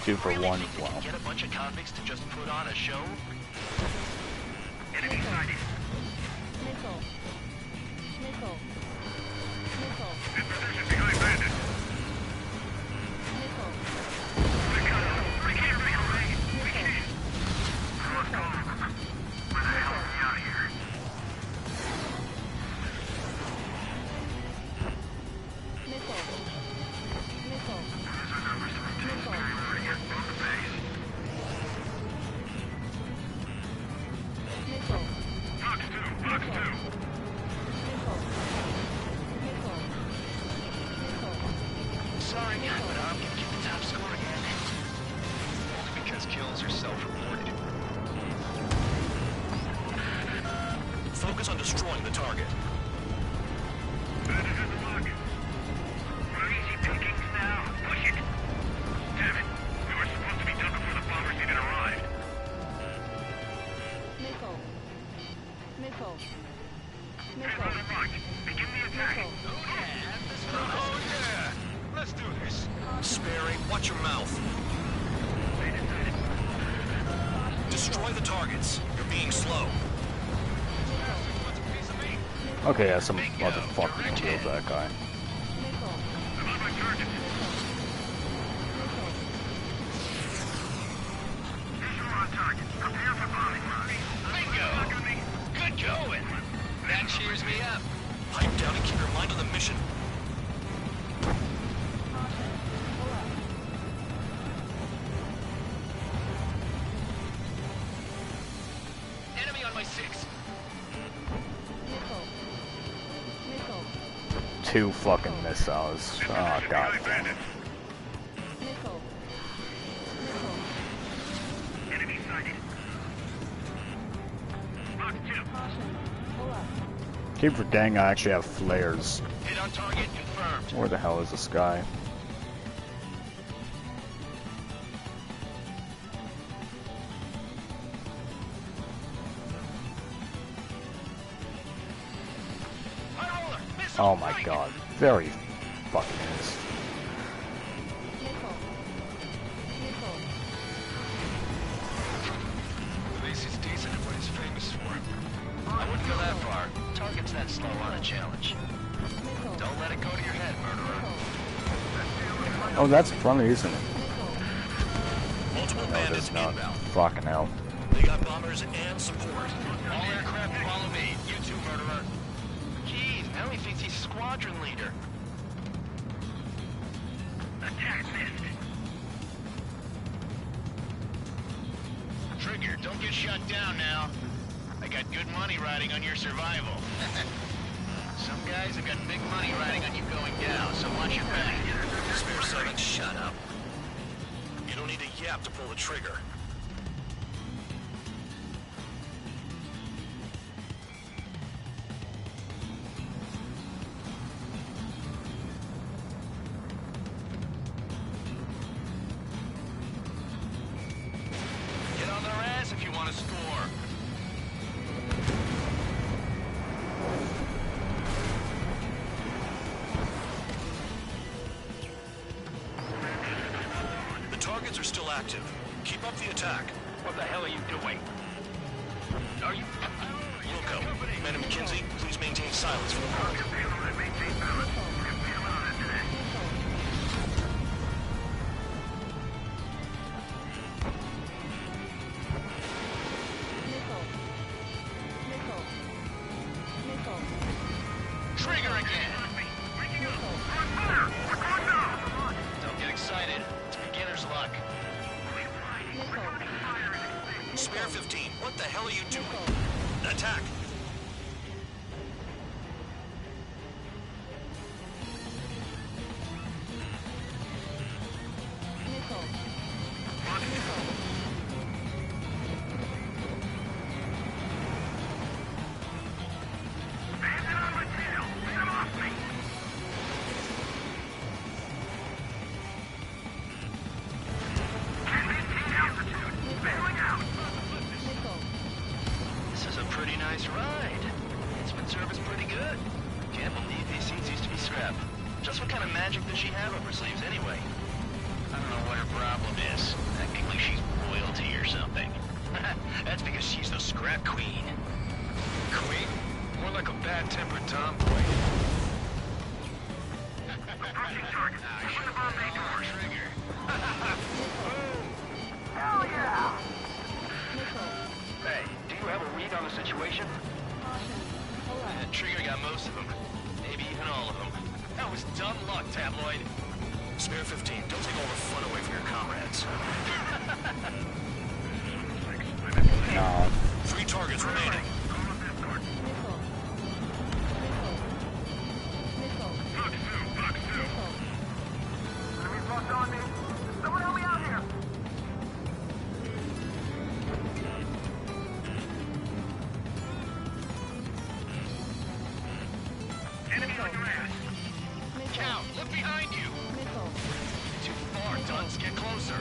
2 for Really 1 think you flow. can get a bunch of convicts to just put on a show? Enemy sighted. Missile. Missile. Missile. In position behind bandit. Missile. We cut off. We can't break away. We can't. We lost all of them. Where the hell are we out of here? Focus on destroying the target. Easy pickings now. Push it. Damn it. We were supposed to be done before the bombers even arrived. Missile. Missile. Missile. On the mark. Begin the attack. Oh yeah! Let's do this. Sperry, watch your mouth. Destroy the targets. You're being slow. Okay, yeah, some motherfucker killed that guy. Bingo! Good going! That cheers me up. Pipe down and keep your mind on the mission. Enemy on my 6. Two fucking missiles. Oh god. Enemy sighted. Box 2. Keep forgetting I actually have flares. Hit on target confirmed. Where the hell is this guy? Oh my god, very fucking is. At least he's decent at what he's famous for. I wouldn't go that far. Target's that slow on a challenge. Don't let it go to your head, murderer. Oh, that's funny, isn't it? Multiple No, bandits there's not. inbound. Fucking hell. They got bombers and support. All aircraft follow me. You too, murderer. Jeez, now he thinks he's squadron leader. Attack missed. Trigger, don't get shut down now. I got good money riding on your survival. Some guys have got big money riding on you going down, so watch your back. Spare 7, shut up. You don't need a yap to pull the trigger. Get on their ass if you want to score. The targets are still active. Keep up the attack. What the hell are you doing? Are you... Wilco, Madam McKenzie, please maintain silence for the moment. Trigger again! Don't get excited. It's beginner's luck. Spare 15, what the hell are you doing? Attack! This is a pretty nice ride. It's been serviced pretty good. Can't believe these seats used to be scrap. Just what kind of magic does she have up her sleeves anyway? I don't know what her problem is. Acting like she's royalty or something. That's because she's the scrap queen. Queen? More like a bad-tempered tomboy. Approaching target. Open the bomb bay door. Trigger. Hell yeah! Hey, do you have a read on the situation? Trigger got most of them. Maybe even all of them. That was dumb luck, Tabloid. Spare 15, don't take all the fun away from your comrades. No. 3 targets remaining. Enemy's locked on me. Someone help me out here! Enemy on your ass. Cal, look behind you. Too far, Dunce. Get closer.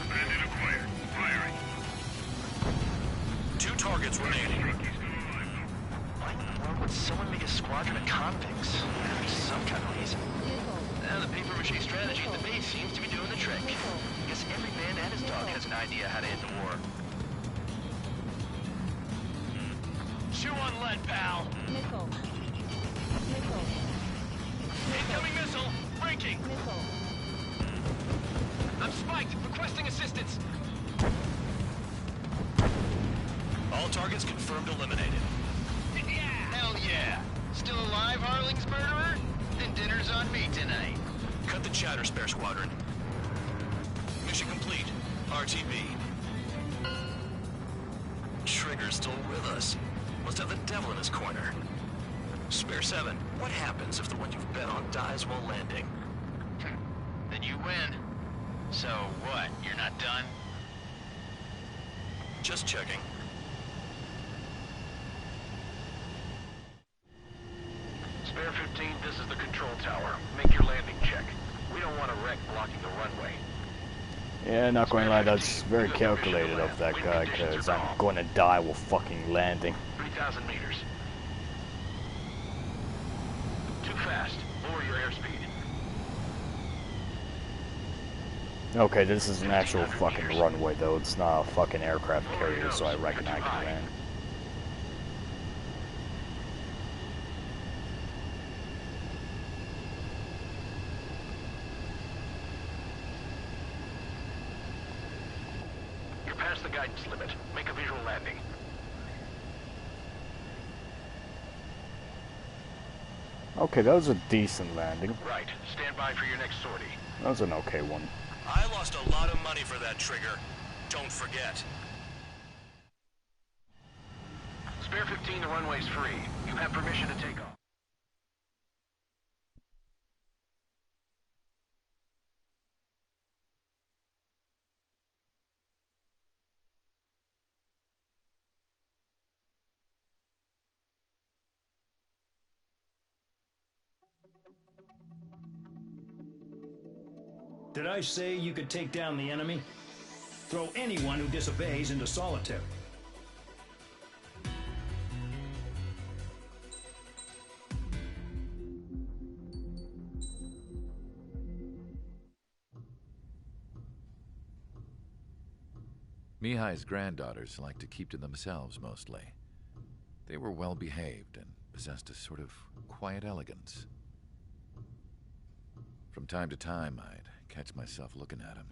Bandit acquired. Firing. 2 targets remaining. Why in the world would someone make a squadron of convicts? There be some kind of reason. Now the paper-mache strategy at the base seems to be doing the trick. I guess every man and his dog has an idea how to end the war. Chew on lead, pal. Missile. Incoming missile. Breaking. I'm spiked. Requesting assistance. All targets confirmed eliminated. Hell yeah. Still alive, Harling's murderer? Then dinner's on me tonight. Cut the chatter, Spare Squadron. Mission complete. RTB. Trigger's still with us. Must have the devil in his corner. Spare 7, what happens if the one you've bet on dies while landing? Then you win. So what, you're not done? Just checking. Spare 15, this is the control tower. Make your landing check. We don't want a wreck blocking the runway. Yeah, not going to lie, that's very calculated of that guy, because I'm going to die while fucking landing. 3,000 meters. Too fast. Lower your airspeed. Okay, this is an actual fucking runway, though. It's not a fucking aircraft carrier, so I reckon I can land. You're past the guidance limit. Make a visual landing. Okay, that was a decent landing. Right. Stand by for your next sortie. That was an okay one. I lost a lot of money for that trigger. Don't forget. Spare 15, the runway's free. You have permission to take off. Did I say you could take down the enemy? Throw anyone who disobeys into solitary. Mihai's granddaughters liked to keep to themselves mostly. They were well behaved and possessed a sort of quiet elegance. From time to time, I'd catch myself looking at them,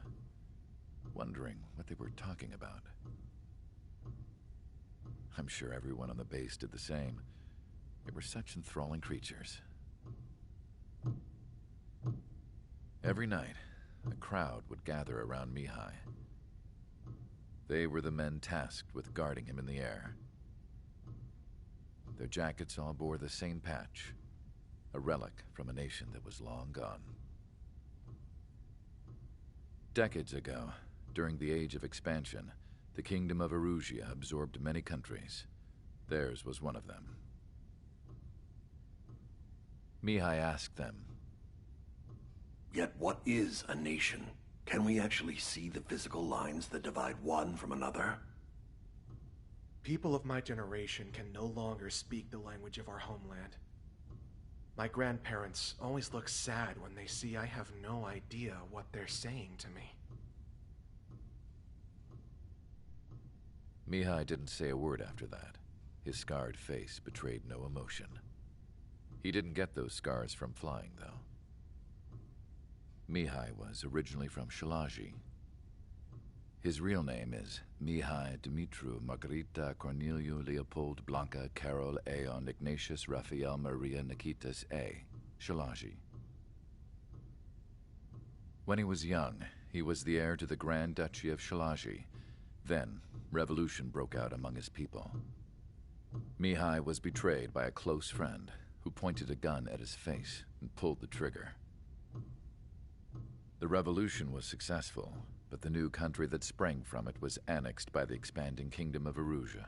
wondering what they were talking about. I'm sure everyone on the base did the same. They were such enthralling creatures. Every night, a crowd would gather around Mihai. They were the men tasked with guarding him in the air. Their jackets all bore the same patch, a relic from a nation that was long gone. Decades ago, during the Age of Expansion, the Kingdom of Erusia absorbed many countries. Theirs was one of them. Mihai asked them, "Yet what is a nation? Can we actually see the physical lines that divide one from another?" People of my generation can no longer speak the language of our homeland. My grandparents always look sad when they see I have no idea what they're saying to me. Mihai didn't say a word after that. His scarred face betrayed no emotion. He didn't get those scars from flying, though. Mihai was originally from Shalaji. His real name is Mihai Dumitru Margarita Corneliu Leopold Blanca Carol Aeon Ignatius Raphael Maria Nikitas A. Shalaji. When he was young, he was the heir to the Grand Duchy of Shalaji. Then, revolution broke out among his people. Mihai was betrayed by a close friend who pointed a gun at his face and pulled the trigger. The revolution was successful, but the new country that sprang from it was annexed by the expanding Kingdom of Erusia.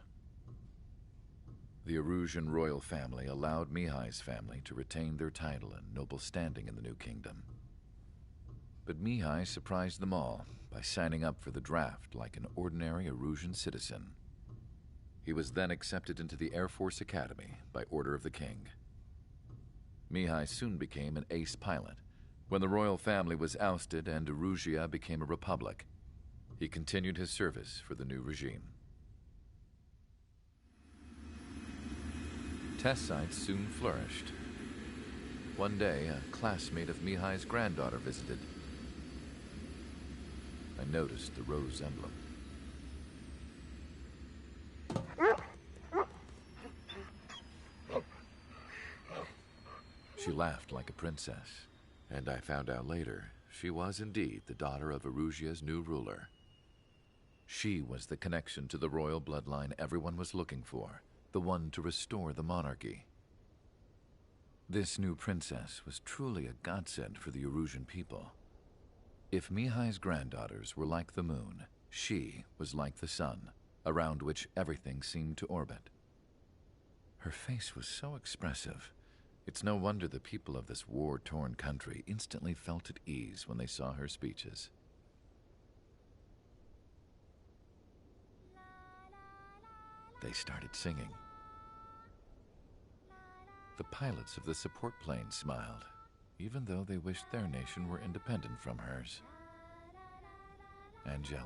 The Erusian royal family allowed Mihai's family to retain their title and noble standing in the new kingdom. But Mihai surprised them all by signing up for the draft like an ordinary Erusian citizen. He was then accepted into the Air Force Academy by order of the king. Mihai soon became an ace pilot. When the royal family was ousted and Erusia became a republic, he continued his service for the new regime. Test sites soon flourished. One day, a classmate of Mihai's granddaughter visited. I noticed the rose emblem. She laughed like a princess, and I found out later she was indeed the daughter of Erusia's new ruler. She was the connection to the royal bloodline everyone was looking for, the one to restore the monarchy. This new princess was truly a godsend for the Erusian people. If Mihai's granddaughters were like the moon, she was like the sun, around which everything seemed to orbit. Her face was so expressive. It's no wonder the people of this war-torn country instantly felt at ease when they saw her speeches. They started singing. The pilots of the support plane smiled, even though they wished their nation were independent from hers. Angelic.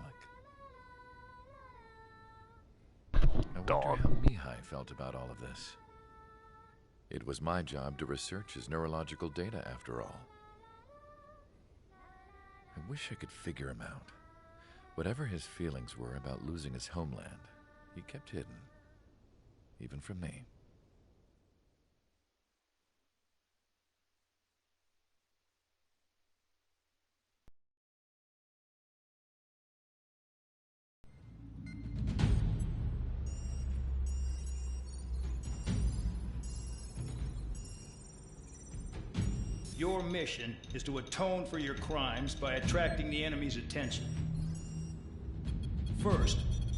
I wonder how Mihai felt about all of this. It was my job to research his neurological data, after all. I wish I could figure him out. Whatever his feelings were about losing his homeland, he kept hidden, even from me. Your mission is to atone for your crimes by attracting the enemy's attention. First,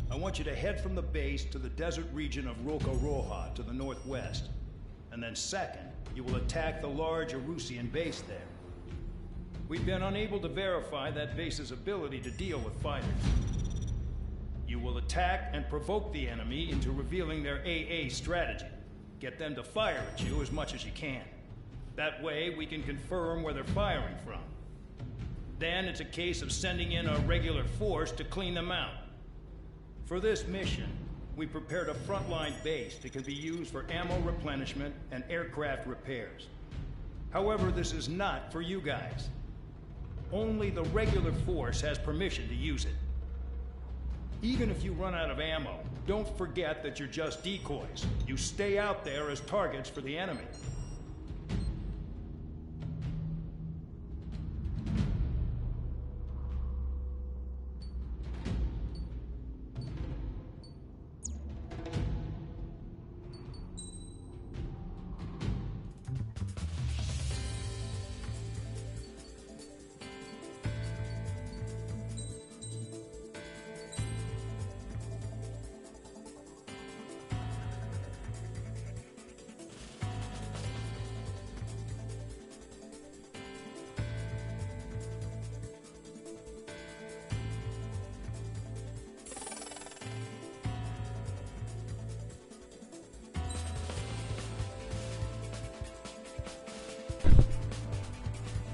I want you to head from the base to the desert region of Roca-Roja to the northwest. And then second, you will attack the large Erusian base there. We've been unable to verify that base's ability to deal with fighters. You will attack and provoke the enemy into revealing their AA strategy. Get them to fire at you as much as you can. That way, we can confirm where they're firing from. Then it's a case of sending in a regular force to clean them out. For this mission, we prepared a frontline base that can be used for ammo replenishment and aircraft repairs. However, this is not for you guys. Only the regular force has permission to use it. Even if you run out of ammo, don't forget that you're just decoys. You stay out there as targets for the enemy.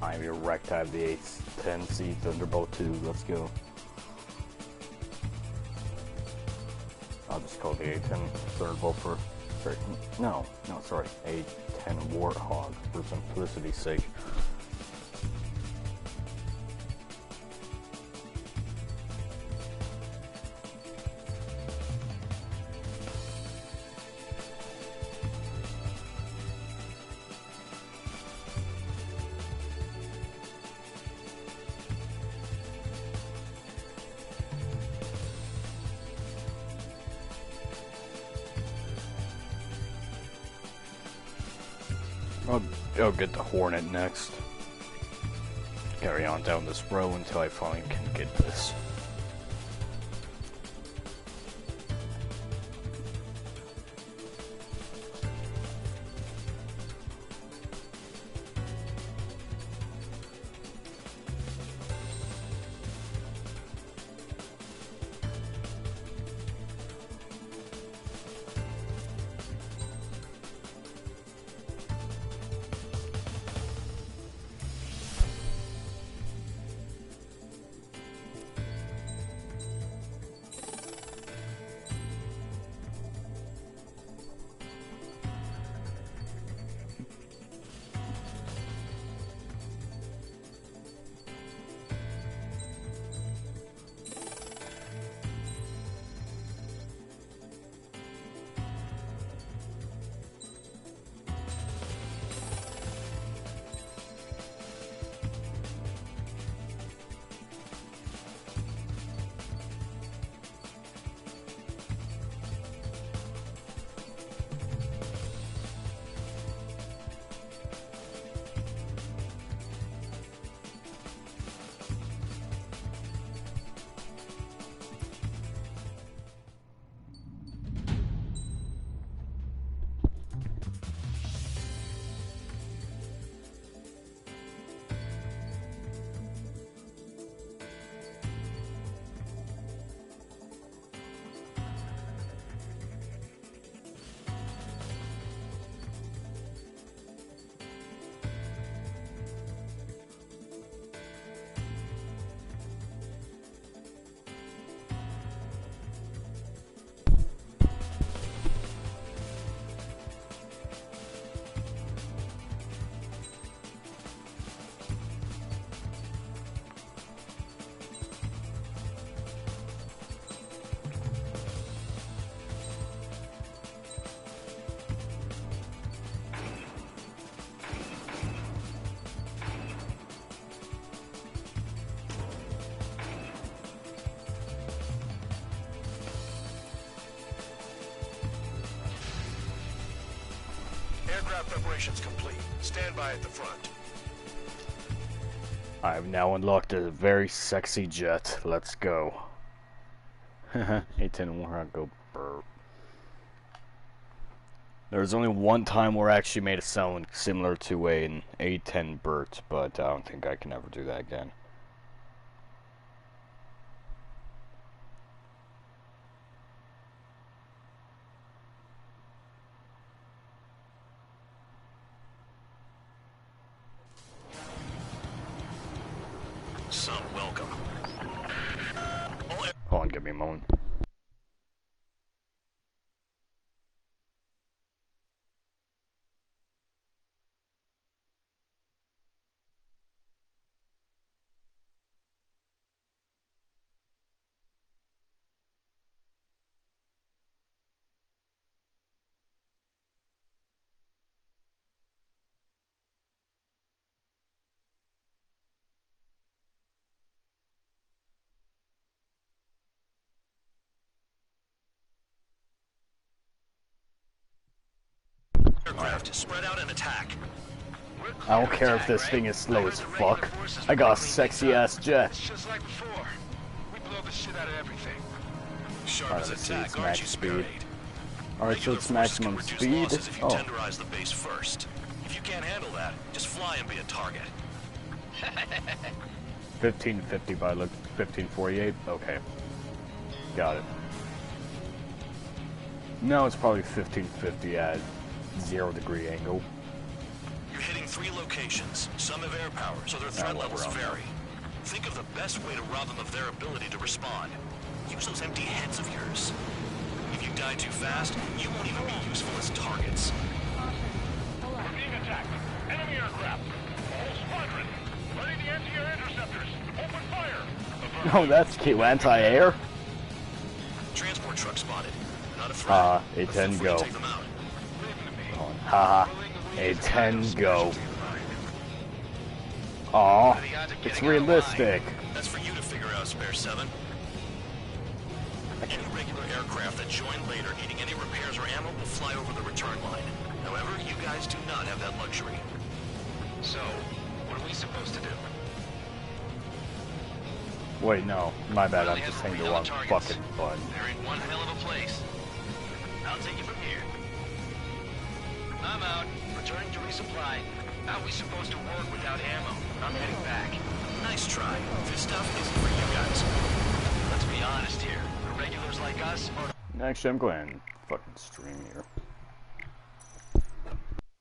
I'm your Rectab the 8th, 10C Thunderbolt 2, let's go. I'll just call the A-10 Thunderbolt for sorry, A-10 Warthog for simplicity's sake. I'll get the Hornet next. Carry on down this row until I finally can get this. Aircraft preparations complete. Stand by at the front. I've now unlocked a very sexy jet. Let's go. A-10 Warhawk, go burp. There was only one time where I actually made a sound similar to an A-10 Burt, but I don't think I can ever do that again. Some welcome. Hold on, give me a moment. Aircraft, spread out and attack. I don't care if this thing is slow as fuck. I got a sexy ass jet. Just like before. We blow the shit out of everything. Sharp Alright, as a let's see tack, its aren't max you, speed. Spirit? Alright, so it's maximum speed. Losses if you Oh, tenderize the base first. If you can't handle that, just fly and be a target. 1550 by look 1548. Okay, got it. No, it's probably 1550 at 0-degree angle. You're hitting 3 locations. Some have air power, so their threat levels vary. Think of the best way to rob them of their ability to respond. Use those empty heads of yours. If you die too fast, you won't even be useful as targets. We're being attacked. Enemy aircraft. Whole squadron. Ready the anti-air interceptors. Open fire. Oh, that's cute. Anti-air? Transport truck spotted. Not a threat. A-10 go. Take them out. Haha. A-10 go. Aw, it's realistic. That's for you to figure out, Spare 7. Any regular aircraft that join later needing any repairs or ammo will fly over the return line. However, you guys do not have that luxury. So, what are we supposed to do? Wait, no. My bad, I'm just hitting the wrong fucking button. They're in one hell of a place. I'll take it from here. I'm out. Returning to resupply. How are we supposed to work without ammo? I'm heading back. Nice try. This stuff isn't for you guys. Let's be honest here. The regulars like us are... Actually, I'm going to fucking stream here.